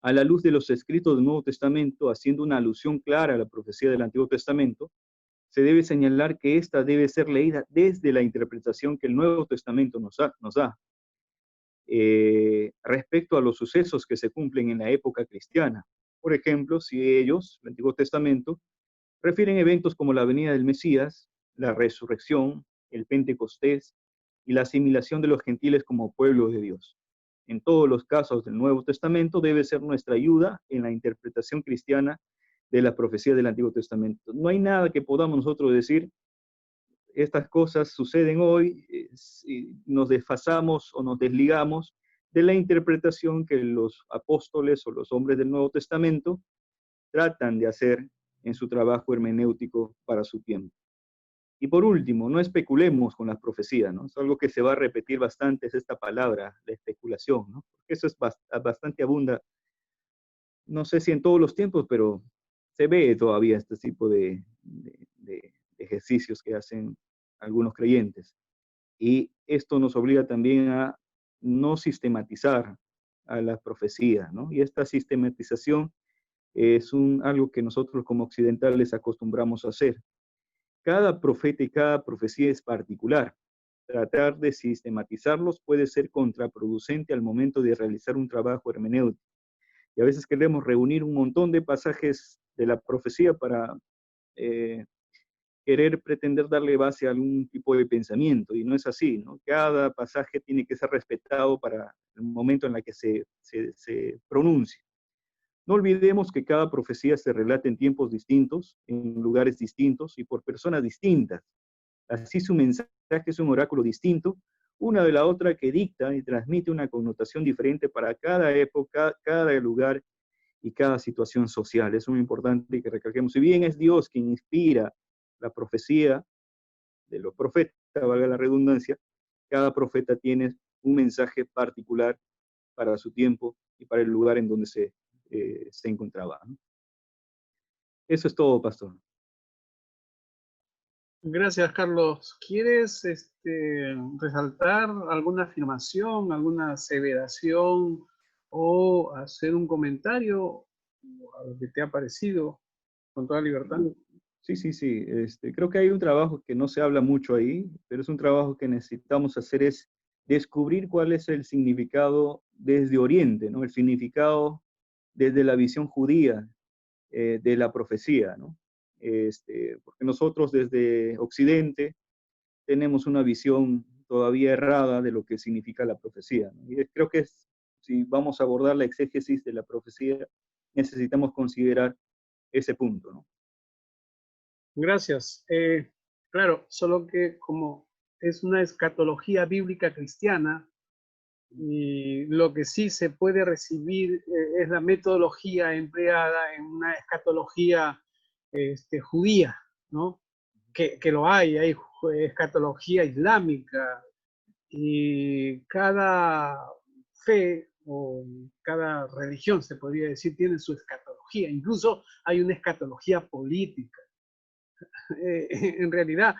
A la luz de los escritos del Nuevo Testamento, haciendo una alusión clara a la profecía del Antiguo Testamento, se debe señalar que ésta debe ser leída desde la interpretación que el Nuevo Testamento nos da. Respecto a los sucesos que se cumplen en la época cristiana. Por ejemplo, si ellos, el Antiguo Testamento, refieren eventos como la venida del Mesías, la resurrección, el Pentecostés y la asimilación de los gentiles como pueblo de Dios. En todos los casos del Nuevo Testamento debe ser nuestra ayuda en la interpretación cristiana de la profecía del Antiguo Testamento. No hay nada que podamos nosotros decir, estas cosas suceden hoy, y nos desfasamos o nos desligamos de la interpretación que los apóstoles o los hombres del Nuevo Testamento tratan de hacer en su trabajo hermenéutico para su tiempo. Y por último, no especulemos con las profecías, ¿no? Es algo que se va a repetir bastante, es esta palabra, la especulación, ¿no? Porque eso es bastante abunda, no sé si en todos los tiempos, pero se ve todavía este tipo de ejercicios que hacen algunos creyentes. Y esto nos obliga también a no sistematizar a las profecías, ¿no? Y esta sistematización es algo que nosotros como occidentales acostumbramos a hacer. Cada profeta y cada profecía es particular. Tratar de sistematizarlos puede ser contraproducente al momento de realizar un trabajo hermenéutico. Y a veces queremos reunir un montón de pasajes de la profecía para querer pretender darle base a algún tipo de pensamiento, y no es así, ¿no? Cada pasaje tiene que ser respetado para el momento en el que se pronuncie. No olvidemos que cada profecía se relata en tiempos distintos, en lugares distintos y por personas distintas. Así su mensaje es un oráculo distinto, una de la otra, que dicta y transmite una connotación diferente para cada época, cada lugar y cada situación social. Es muy importante que recalquemos. Si bien es Dios quien inspira la profecía de los profetas, valga la redundancia, cada profeta tiene un mensaje particular para su tiempo y para el lugar en donde se encontraba, ¿no? Eso es todo, pastor. Gracias, Carlos. ¿Quieres resaltar alguna afirmación, alguna aseveración o hacer un comentario a lo que te ha parecido con toda libertad? Sí. Creo que hay un trabajo que no se habla mucho ahí, pero es un trabajo que necesitamos hacer, es descubrir cuál es el significado desde Oriente, ¿no? El significado desde la visión judía de la profecía, ¿no? Porque nosotros desde Occidente tenemos una visión todavía errada de lo que significa la profecía, ¿no? Y creo que si vamos a abordar la exégesis de la profecía, necesitamos considerar ese punto, ¿no? Gracias. Claro, solo que como es una escatología bíblica cristiana, y lo que sí se puede recibir es la metodología empleada en una escatología judía, ¿no? Que lo hay escatología islámica, y cada fe o cada religión, se podría decir, tiene su escatología. Incluso hay una escatología política. En realidad,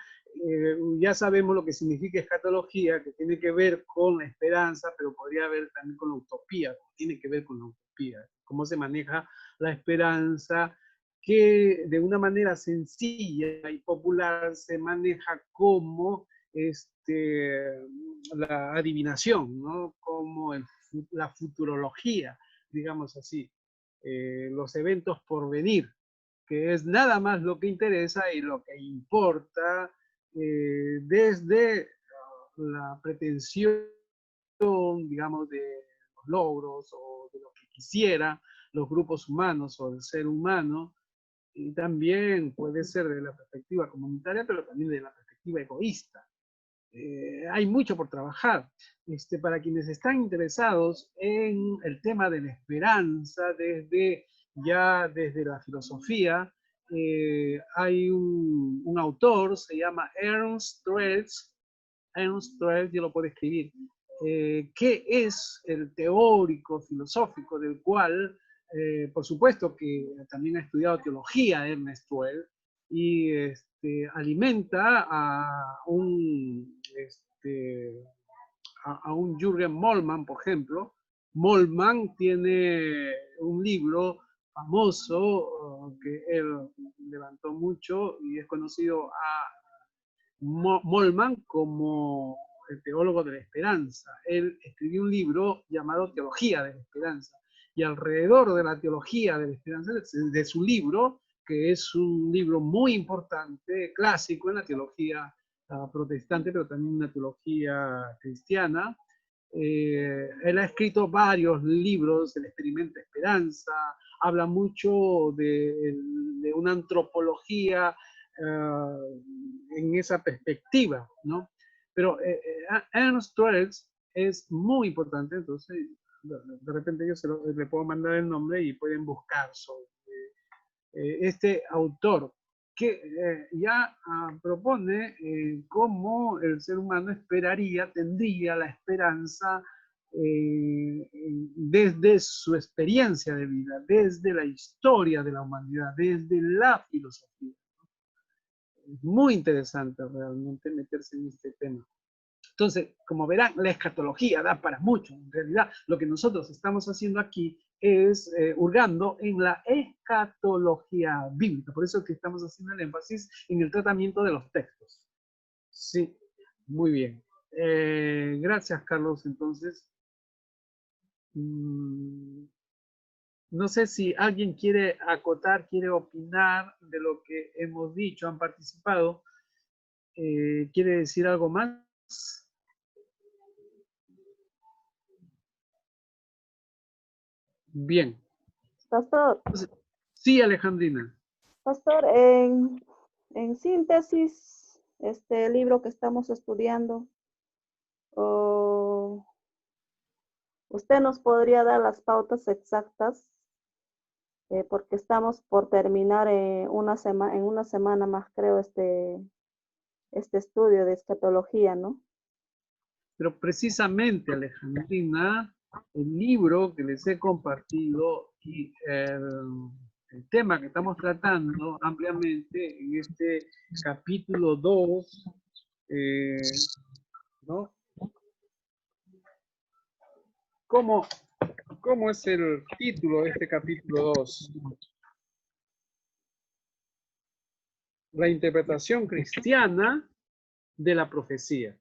ya sabemos lo que significa escatología, que tiene que ver con la esperanza, pero podría haber también con la utopía, tiene que ver con la utopía, cómo se maneja la esperanza, que de una manera sencilla y popular se maneja como la adivinación, ¿no? Como la futurología, digamos así, los eventos por venir, que es nada más lo que interesa y lo que importa desde la pretensión, digamos, de los logros o de lo que quisiera los grupos humanos o el ser humano, y también puede ser de la perspectiva comunitaria, pero también de la perspectiva egoísta. Hay mucho por trabajar. Para quienes están interesados en el tema de la esperanza, desde la filosofía, hay un autor, se llama Ernst Troeltsch, yo lo puedo escribir, que es el teórico filosófico del cual, por supuesto que también ha estudiado teología Ernst Troeltsch, y alimenta a un Jürgen Moltmann, por ejemplo. Moltmann tiene un libro famoso que él levantó mucho y es conocido a Moltmann como el teólogo de la esperanza. Él escribió un libro llamado Teología de la Esperanza, y alrededor de la teología de la esperanza, de su libro, que es un libro muy importante, clásico en la teología protestante, pero también en la teología cristiana. Él ha escrito varios libros, El experimento de esperanza, habla mucho de una antropología en esa perspectiva, ¿no? Pero Ernst Troeltsch es muy importante, entonces de repente yo le puedo mandar el nombre y pueden buscar sobre este autor, que ya propone cómo el ser humano tendría la esperanza desde su experiencia de vida, desde la historia de la humanidad, desde la filosofía. Es muy interesante realmente meterse en este tema. Entonces, como verán, la escatología da para mucho. En realidad, lo que nosotros estamos haciendo aquí es hurgando en la escatología bíblica. Por eso es que estamos haciendo el énfasis en el tratamiento de los textos. Sí, muy bien. Gracias, Carlos. Entonces, no sé si alguien quiere acotar, quiere opinar de lo que hemos dicho, han participado. ¿Quiere decir algo más? Bien. Pastor, Sí, Alejandrina. Pastor, en síntesis, este libro que estamos estudiando, ¿usted nos podría dar las pautas exactas? Porque estamos por terminar en una semana más, creo, este estudio de escatología, ¿no? Pero precisamente, Alejandrina, el libro que les he compartido y el tema que estamos tratando ampliamente en este capítulo 2, ¿no? ¿Cómo es el título de este capítulo 2? La interpretación cristiana de la profecía.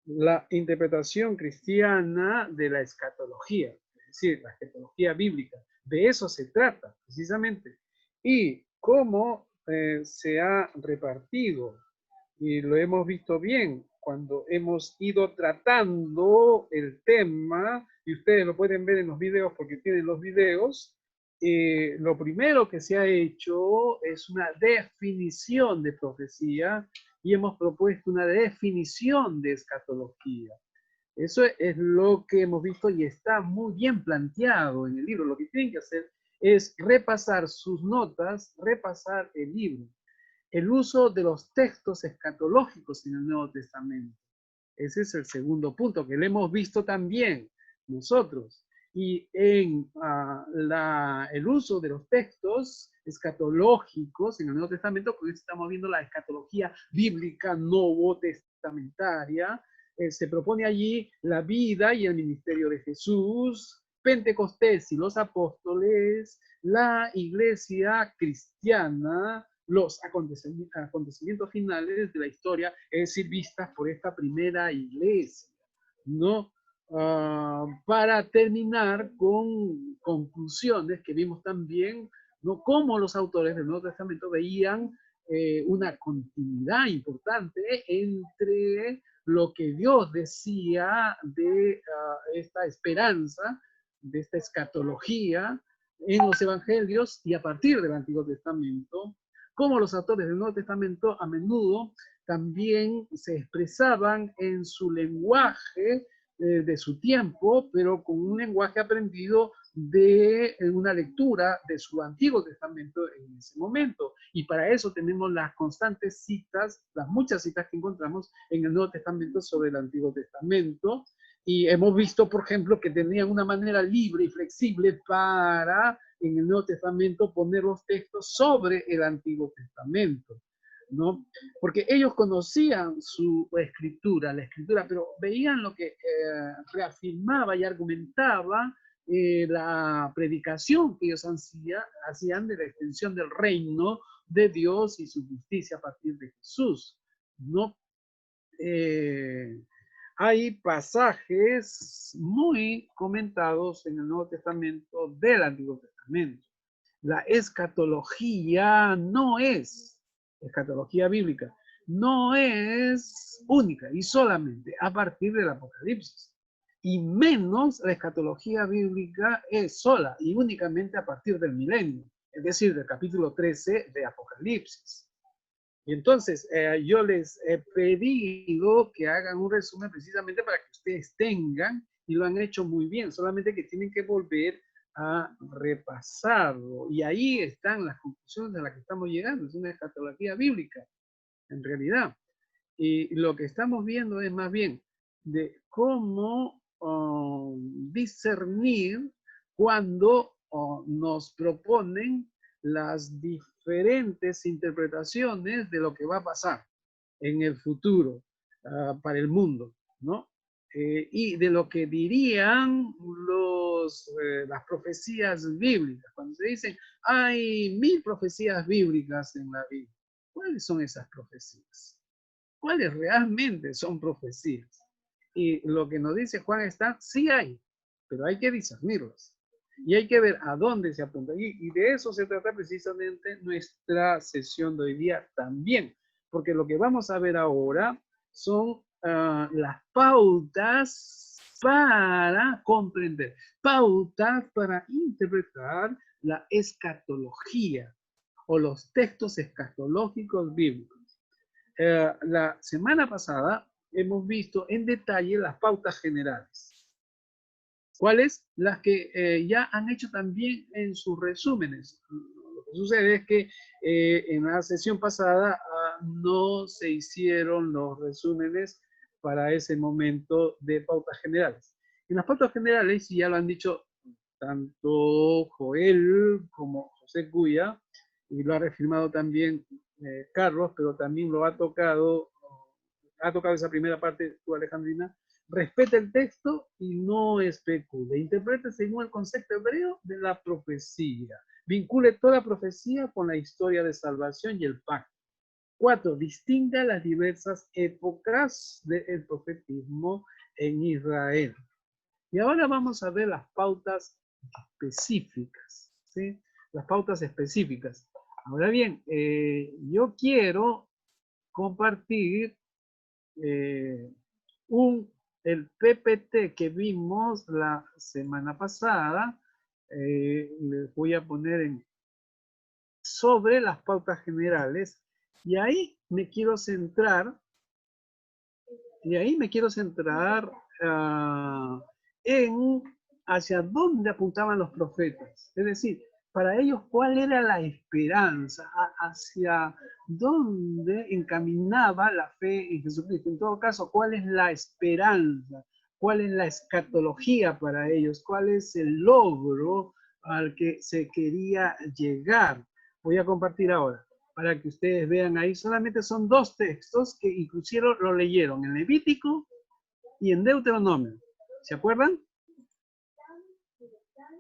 la interpretación cristiana de la escatología, es decir, la escatología bíblica. De eso se trata, precisamente. Y cómo se ha repartido, y lo hemos visto bien cuando hemos ido tratando el tema, y ustedes lo pueden ver en los videos porque tienen los videos. Lo primero que se ha hecho es una definición de profecía y hemos propuesto una definición de escatología. Eso es lo que hemos visto y está muy bien planteado en el libro. Lo que tienen que hacer es repasar sus notas, repasar el libro. El uso de los textos escatológicos en el Nuevo Testamento. Ese es el segundo punto que lo hemos visto también nosotros. Y en el uso de los textos escatológicos en el Nuevo Testamento, con eso estamos viendo la escatología bíblica nuevo testamentaria, se propone allí la vida y el ministerio de Jesús, Pentecostés y los apóstoles, la iglesia cristiana, los acontecimientos finales de la historia, es decir, vistas por esta primera iglesia, ¿no? Para terminar con conclusiones que vimos también, ¿no? Cómo los autores del Nuevo Testamento veían una continuidad importante entre lo que Dios decía de esta esperanza, de esta escatología en los evangelios y a partir del Antiguo Testamento, como los autores del Nuevo Testamento a menudo también se expresaban en su lenguaje de su tiempo, pero con un lenguaje aprendido de una lectura de su Antiguo Testamento en ese momento. Y para eso tenemos las constantes citas, las muchas citas que encontramos en el Nuevo Testamento sobre el Antiguo Testamento. Y hemos visto, por ejemplo, que tenían una manera libre y flexible para, en el Nuevo Testamento, poner los textos sobre el Antiguo Testamento, ¿no? Porque ellos conocían su escritura, la escritura, pero veían lo que reafirmaba y argumentaba la predicación que ellos hacían de la extensión del reino de Dios y su justicia a partir de Jesús, ¿no? Hay pasajes muy comentados en el Nuevo Testamento del Antiguo Testamento. La escatología no es, escatología bíblica, no es única y solamente a partir del Apocalipsis. Y menos la escatología bíblica es sola y únicamente a partir del milenio, es decir, del capítulo 13 de Apocalipsis. Y entonces, yo les he pedido que hagan un resumen precisamente para que ustedes tengan, y lo han hecho muy bien, solamente que tienen que volver a repasarlo. Y ahí están las conclusiones a las que estamos llegando. Es una escatología bíblica, en realidad. Y lo que estamos viendo es más bien de cómo discernir cuando nos proponen las diferentes interpretaciones de lo que va a pasar en el futuro para el mundo, ¿no? Y de lo que dirían las profecías bíblicas. Cuando se dicen, hay 1000 profecías bíblicas en la Biblia. ¿Cuáles son esas profecías? ¿Cuáles realmente son profecías? Y lo que nos dice Juan está, sí hay, pero hay que discernirlas. Y hay que ver a dónde se apunta. Y de eso se trata precisamente nuestra sesión de hoy día también. Porque lo que vamos a ver ahora son las pautas para comprender, pautas para interpretar la escatología o los textos escatológicos bíblicos. La semana pasada hemos visto en detalle las pautas generales. ¿Cuáles? Las que ya han hecho también en sus resúmenes. Lo que sucede es que en la sesión pasada no se hicieron los resúmenes para ese momento de pautas generales. En las pautas generales, y ya lo han dicho tanto Joel como José Cuya, y lo ha reafirmado también Carlos, pero también lo ha tocado esa primera parte tú, Alejandrina. Respeta el texto y no especule. Interprete según el concepto hebreo de la profecía. Vincule toda profecía con la historia de salvación y el pacto. 4. Distinga las diversas épocas del profetismo en Israel. Y ahora vamos a ver las pautas específicas, ¿sí? Las pautas específicas. Ahora bien, yo quiero compartir el PPT que vimos la semana pasada. Les voy a poner sobre las pautas generales, y ahí me quiero centrar, en hacia dónde apuntaban los profetas. Es decir, para ellos, ¿cuál era la esperanza? ¿Hacia dónde encaminaba la fe en Jesucristo? En todo caso, ¿cuál es la esperanza? ¿Cuál es la escatología para ellos? ¿Cuál es el logro al que se quería llegar? Voy a compartir ahora, para que ustedes vean ahí. Solamente son 2 textos que inclusive lo leyeron, en Levítico y en Deuteronomio. ¿Se acuerdan?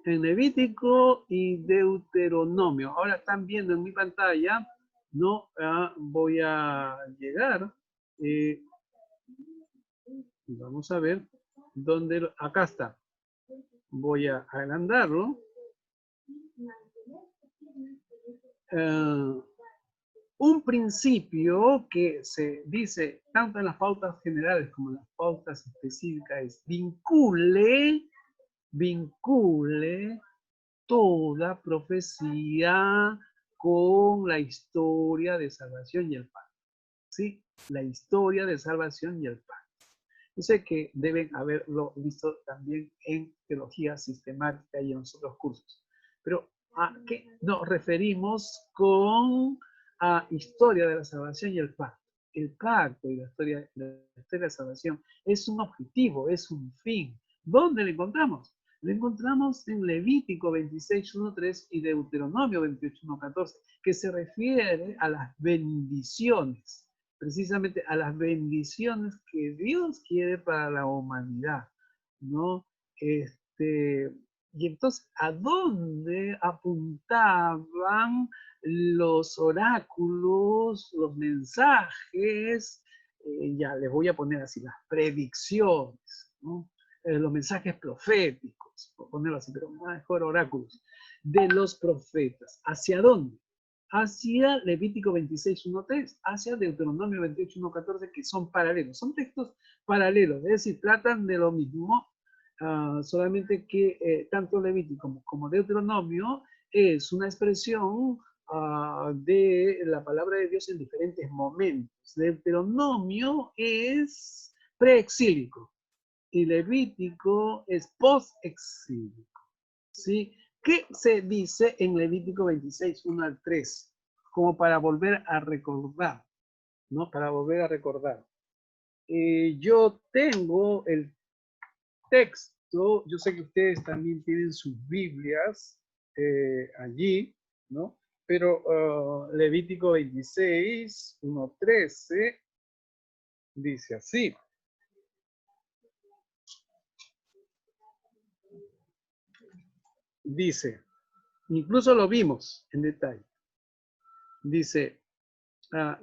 En Levítico y Deuteronomio. Ahora están viendo en mi pantalla, no voy a llegar. Vamos a ver dónde. Acá está. Voy a agrandarlo. Un principio que se dice tanto en las pautas generales como en las pautas específicas es vincule toda profecía con la historia de salvación y el pacto. ¿Sí? La historia de salvación y el pacto. Yo sé que deben haberlo visto también en teología sistemática y en los otros cursos. Pero ¿a qué nos referimos con historia de la salvación y el pacto? El pacto y la historia de la salvación es un objetivo, es un fin. ¿Dónde lo encontramos? Lo encontramos en Levítico 26:1-3 y Deuteronomio 28:1-14, que se refiere a las bendiciones, precisamente a las bendiciones que Dios quiere para la humanidad, ¿no? Y entonces, ¿a dónde apuntaban los oráculos, los mensajes? Ya les voy a poner así, las predicciones, ¿no? Los mensajes proféticos, por ponerlo así, pero mejor oráculos, de los profetas. ¿Hacia dónde? Hacia Levítico 26:1-3, hacia Deuteronomio 28:1-14, que son paralelos, son textos paralelos, es decir, tratan de lo mismo, solamente que tanto Levítico como Deuteronomio es una expresión de la palabra de Dios en diferentes momentos. Deuteronomio es preexílico y Levítico es postexílico, ¿sí? ¿Qué se dice en Levítico 26:1-3? Como para volver a recordar, ¿no? Para volver a recordar. Yo tengo el texto, yo sé que ustedes también tienen sus Biblias allí, ¿no? Pero Levítico 26:1-13 dice así. Dice, incluso lo vimos en detalle. Dice,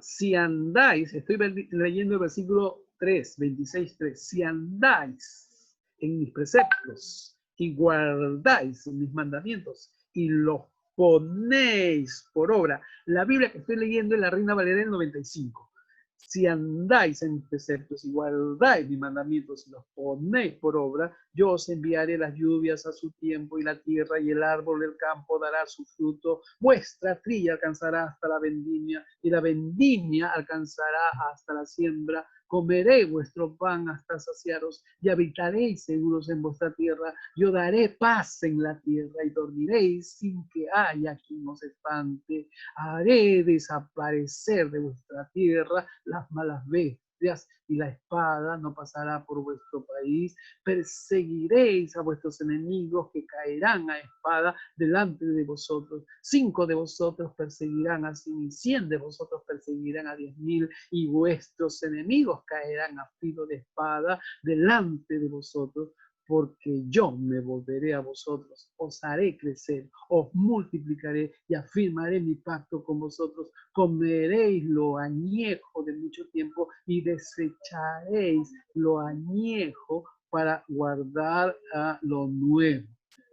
si andáis, estoy leyendo el versículo 3, 26:3, si andáis en mis preceptos y guardáis mis mandamientos y los ponéis por obra. La Biblia que estoy leyendo es la Reina Valera del 95. Si andáis en mis preceptos y guardáis mis mandamientos y los ponéis por obra, yo os enviaré las lluvias a su tiempo y la tierra y el árbol del campo dará su fruto. Vuestra trilla alcanzará hasta la vendimia y la vendimia alcanzará hasta la siembra. Comeré vuestro pan hasta saciaros y habitaréis seguros en vuestra tierra. Yo daré paz en la tierra y dormiréis sin que haya quien os espante. Haré desaparecer de vuestra tierra las malas bestias y la espada no pasará por vuestro país. Perseguiréis a vuestros enemigos que caerán a espada delante de vosotros. 5 de vosotros perseguirán a 100 y 100 de vosotros perseguirán a 10,000 y vuestros enemigos caerán a filo de espada delante de vosotros. porque yo me volveré a vosotros, os haré crecer, os multiplicaré y afirmaré mi pacto con vosotros. Comeréis lo añejo de mucho tiempo y desecharéis lo añejo para guardar a lo nuevo.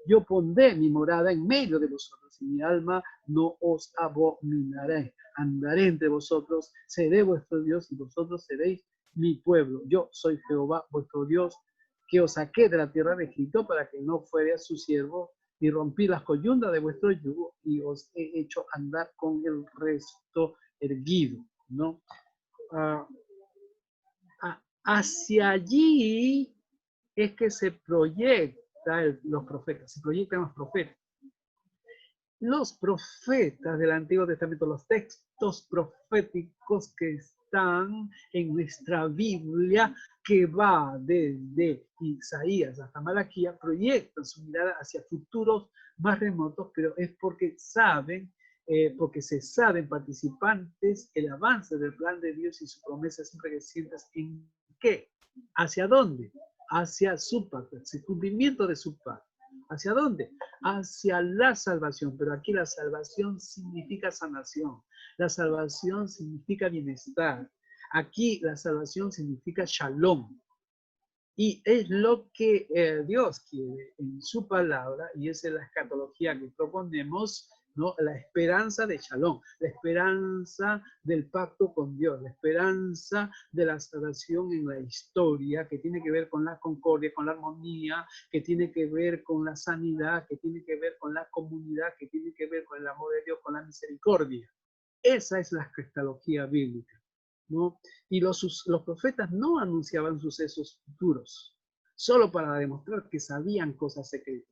Yo pondré mi morada en medio de vosotros y mi alma no os abominaré. Andaré entre vosotros, seré vuestro Dios y vosotros seréis mi pueblo. Yo soy Jehová, vuestro Dios, que os saqué de la tierra de Egipto para que no fuerais su siervo, y rompí las coyundas de vuestro yugo y os he hecho andar con el resto erguido, ¿no? Hacia allí es que se proyectan los profetas, se proyectan los profetas. Los profetas del Antiguo Testamento, los textos proféticos que están en nuestra Biblia, que va desde Isaías hasta Malaquía, proyectan su mirada hacia futuros más remotos, pero es porque se saben participantes el avance del plan de Dios y sus promesas siempre crecientes. ¿En qué? ¿Hacia dónde? Hacia su pacto, hacia el cumplimiento de su pacto. ¿Hacia dónde? Hacia la salvación, pero aquí la salvación significa sanación, la salvación significa bienestar, aquí la salvación significa shalom, y es lo que Dios quiere en su palabra, y esa es la escatología que proponemos, ¿no? La esperanza de shalom, la esperanza del pacto con Dios, la esperanza de la salvación en la historia, que tiene que ver con la concordia, con la armonía, que tiene que ver con la sanidad, que tiene que ver con la comunidad, que tiene que ver con el amor de Dios, con la misericordia. Esa es la escatología bíblica, ¿no? Y los profetas no anunciaban sucesos futuros, solo para demostrar que sabían cosas secretas,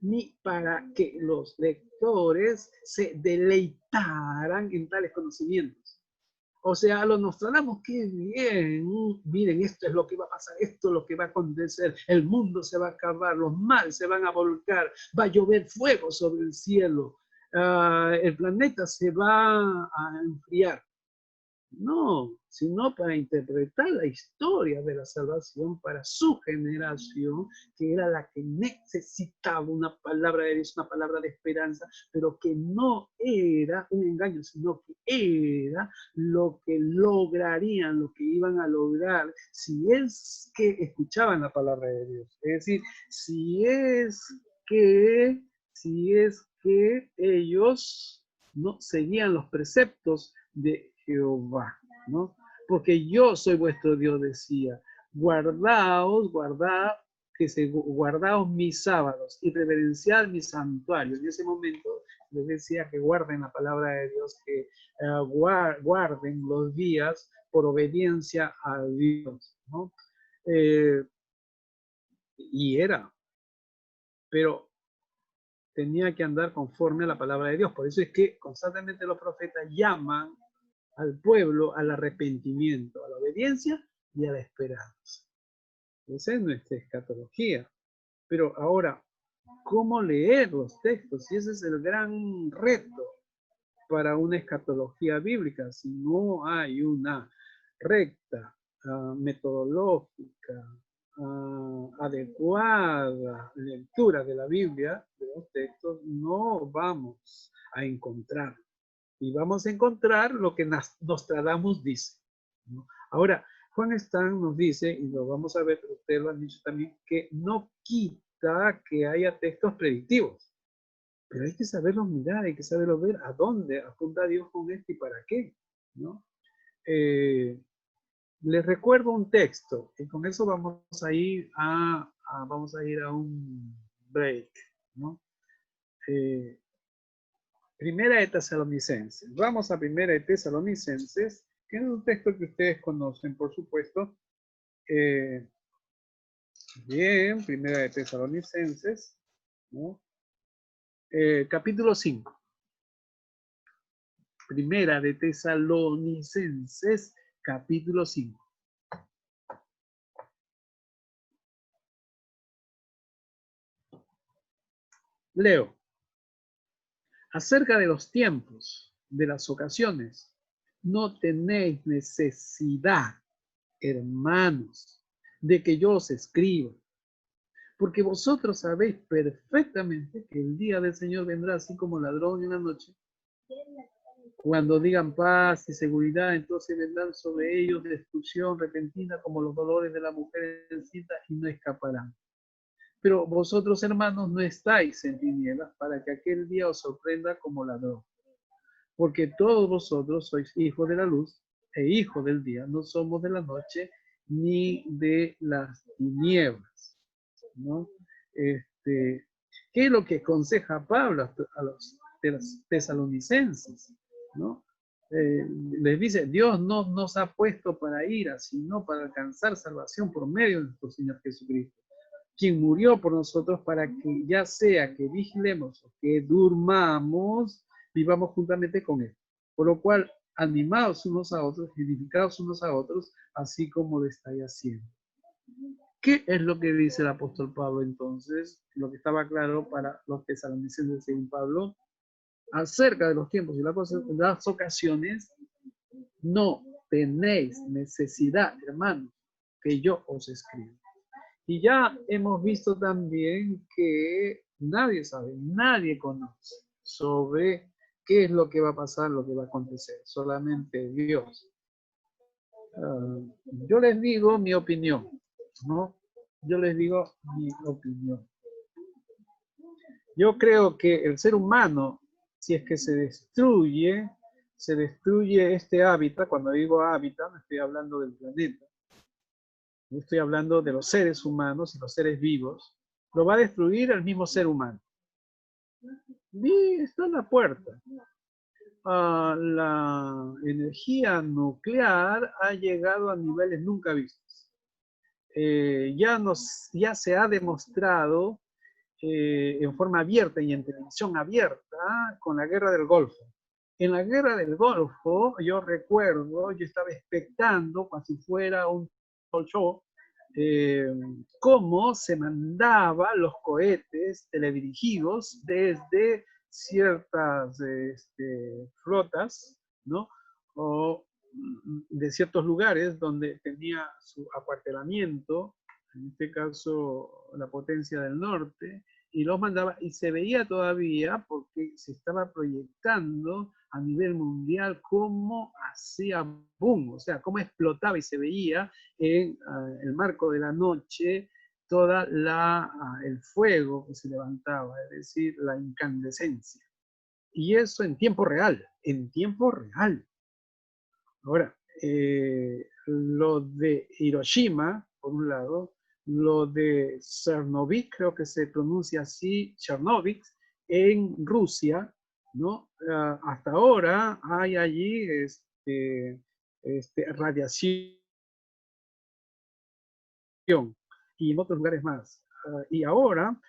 ni para que los lectores se deleitaran en tales conocimientos. O sea, a los Nostradamus, qué bien, miren, esto es lo que va a pasar, esto es lo que va a acontecer, el mundo se va a acabar, los males se van a volcar, va a llover fuego sobre el cielo, el planeta se va a enfriar. No, sino para interpretar la historia de la salvación para su generación, que era la que necesitaba una palabra de Dios, una palabra de esperanza, pero que no era un engaño, sino que era lo que lograrían, lo que iban a lograr, si es que escuchaban la palabra de Dios. Es decir, si es que ellos no seguían los preceptos de Jehová, ¿no? Porque yo soy vuestro Dios, decía, guardaos mis sábados y reverenciad mis santuarios. En ese momento les decía que guarden la palabra de Dios, que guarden los días por obediencia a Dios, ¿no? Pero tenía que andar conforme a la palabra de Dios. Por eso es que constantemente los profetas llaman al pueblo al arrepentimiento, a la obediencia y a la esperanza. Esa es nuestra escatología. Pero ahora, ¿cómo leer los textos? Y ese es el gran reto para una escatología bíblica. Si no hay una recta, metodológica, adecuada lectura de la Biblia, de los textos, no vamos a encontrar. Y vamos a encontrar lo que Nostradamus dice, ¿no? Ahora, Juan Stan nos dice, y lo vamos a ver, pero ustedes lo han dicho también, que no quita que haya textos predictivos. Pero hay que saberlos mirar, hay que saberlos ver a dónde apunta Dios con esto y para qué, ¿no? Les recuerdo un texto, y con eso vamos a ir a un break, ¿no? Primera de Tesalonicenses. Vamos a Primera de Tesalonicenses, que es un texto que ustedes conocen, por supuesto. Bien, Primera de Tesalonicenses, ¿no? Capítulo 5. Primera de Tesalonicenses, capítulo 5. Leo. Acerca de los tiempos, de las ocasiones, no tenéis necesidad, hermanos, de que yo os escriba, Porque vosotros sabéis perfectamente que el día del Señor vendrá así como ladrón en la noche. Cuando digan paz y seguridad, entonces vendrán sobre ellos destrucción repentina como los dolores de la mujer encinta y no escaparán. Pero vosotros, hermanos, no estáis en tinieblas para que aquel día os sorprenda como ladrón. Porque todos vosotros sois hijos de la luz e hijos del día. No somos de la noche ni de las tinieblas, ¿no? ¿Qué es lo que aconseja Pablo a los tesalonicenses, ¿no? Les dice, Dios no nos ha puesto para ira, sino para alcanzar salvación por medio de nuestro Señor Jesucristo, quien murió por nosotros para que ya sea que vigilemos o que durmamos, vivamos juntamente con Él. Por lo cual, animados unos a otros, edificados unos a otros, así como lo estáis haciendo. ¿Qué es lo que dice el apóstol Pablo entonces? Lo que estaba claro para los tesalonicenses según Pablo, acerca de los tiempos y las ocasiones, no tenéis necesidad, hermanos, que yo os escriba. Y ya hemos visto también que nadie sabe, nadie conoce sobre qué es lo que va a pasar, lo que va a acontecer, solamente Dios. Yo les digo mi opinión, ¿no? Yo les digo mi opinión. Yo creo que el ser humano, si es que se destruye este hábitat. Cuando digo hábitat, no estoy hablando del planeta. Yo estoy hablando de los seres humanos y los seres vivos. Lo va a destruir el mismo ser humano. Y está en la puerta. La energía nuclear ha llegado a niveles nunca vistos. Ya se ha demostrado en forma abierta y en televisión abierta con la guerra del Golfo. En la guerra del Golfo, yo recuerdo, yo estaba expectando, como si fuera un show, cómo se mandaban los cohetes teledirigidos desde ciertas flotas, ¿no? O de ciertos lugares donde tenía su acuartelamiento, en este caso la potencia del norte, y los mandaba, y se veía todavía, porque se estaba proyectando a nivel mundial cómo hacía boom, o sea, cómo explotaba y se veía en el marco de la noche toda el fuego que se levantaba, es decir, la incandescencia. Y eso en tiempo real, en tiempo real. Ahora, lo de Hiroshima, por un lado, lo de Chernobyl, creo que se pronuncia así, Chernobyl, en Rusia, ¿no? Hasta ahora hay allí radiación y en otros lugares más. Y ahora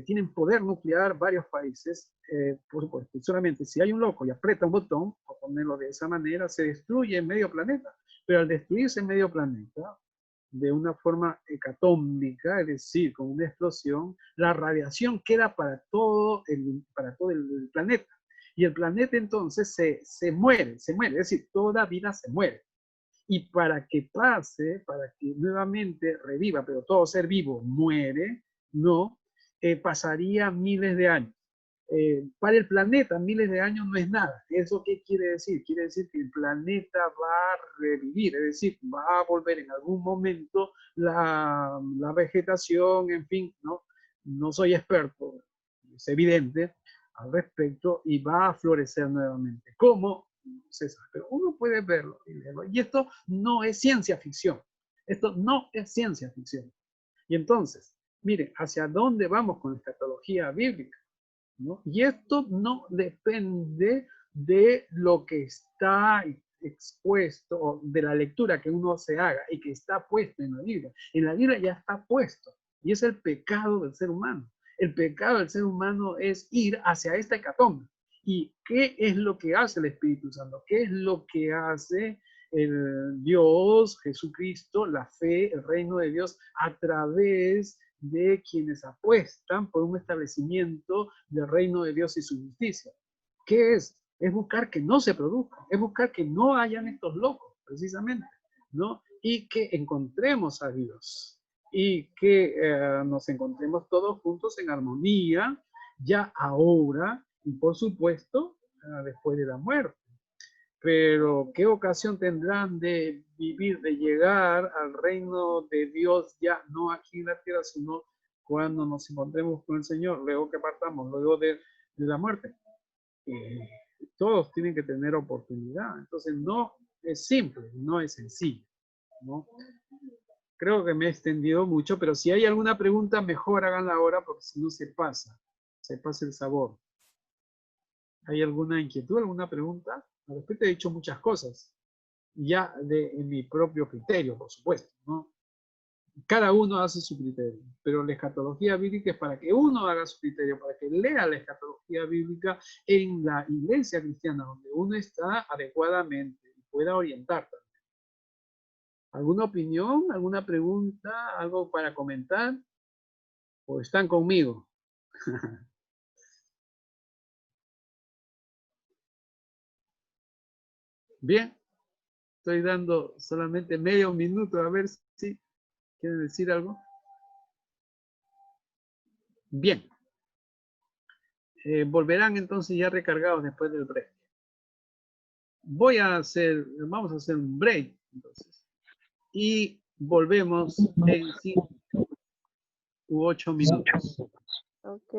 tienen poder nuclear varios países, por supuesto. Solamente si hay un loco y aprieta un botón, por ponerlo de esa manera, se destruye medio planeta. Pero al destruirse medio planeta, de una forma hecatómbica, es decir, con una explosión, la radiación queda para todo el planeta. Y el planeta entonces se muere, es decir, toda vida se muere. Y para que pase, para que nuevamente reviva, pero todo ser vivo muere, no, pasaría miles de años. Para el planeta, miles de años no es nada. ¿Eso qué quiere decir? Quiere decir que el planeta va a revivir, es decir, va a volver en algún momento la vegetación, en fin, no soy experto, es evidente al respecto, y va a florecer nuevamente. ¿Cómo? César, pero uno puede verlo y leerlo. Y esto no es ciencia ficción. Esto no es ciencia ficción. Y entonces, miren, ¿hacia dónde vamos con la escatología bíblica? ¿No? Y esto no depende de lo que está expuesto, de la lectura que uno se haga y que está puesto en la Biblia. En la Biblia ya está puesto. Y es el pecado del ser humano. El pecado del ser humano es ir hacia esta hecatombe. ¿Y qué es lo que hace el Espíritu Santo? ¿Qué es lo que hace el Dios, Jesucristo, la fe, el reino de Dios a través de quienes apuestan por un establecimiento del reino de Dios y su justicia? ¿Qué es? Es buscar que no se produzca, es buscar que no hayan estos locos, precisamente, ¿no? Y que encontremos a Dios. y que nos encontremos todos juntos en armonía, ya ahora y por supuesto después de la muerte. Pero ¿qué ocasión tendrán de vivir, de llegar al reino de Dios ya no aquí en la tierra, sino cuando nos encontremos con el Señor, luego que partamos, luego de la muerte? Todos tienen que tener oportunidad. Entonces no es simple, no es sencillo, ¿no? Creo que me he extendido mucho, pero si hay alguna pregunta, mejor háganla ahora, porque si no se pasa el sabor. ¿Hay alguna inquietud, alguna pregunta? Al respecto he dicho muchas cosas, ya en mi propio criterio, por supuesto, ¿no? Cada uno hace su criterio, pero la escatología bíblica es para que uno haga su criterio, para que lea la escatología bíblica en la iglesia cristiana, donde uno está adecuadamente y pueda orientar también. ¿Alguna opinión, alguna pregunta, algo para comentar? ¿O están conmigo? Bien, estoy dando solamente medio minuto a ver si quieren decir algo. Bien. Volverán entonces ya recargados después del break. Vamos a hacer un break entonces. Y volvemos en 5 u 8 minutos. Ok.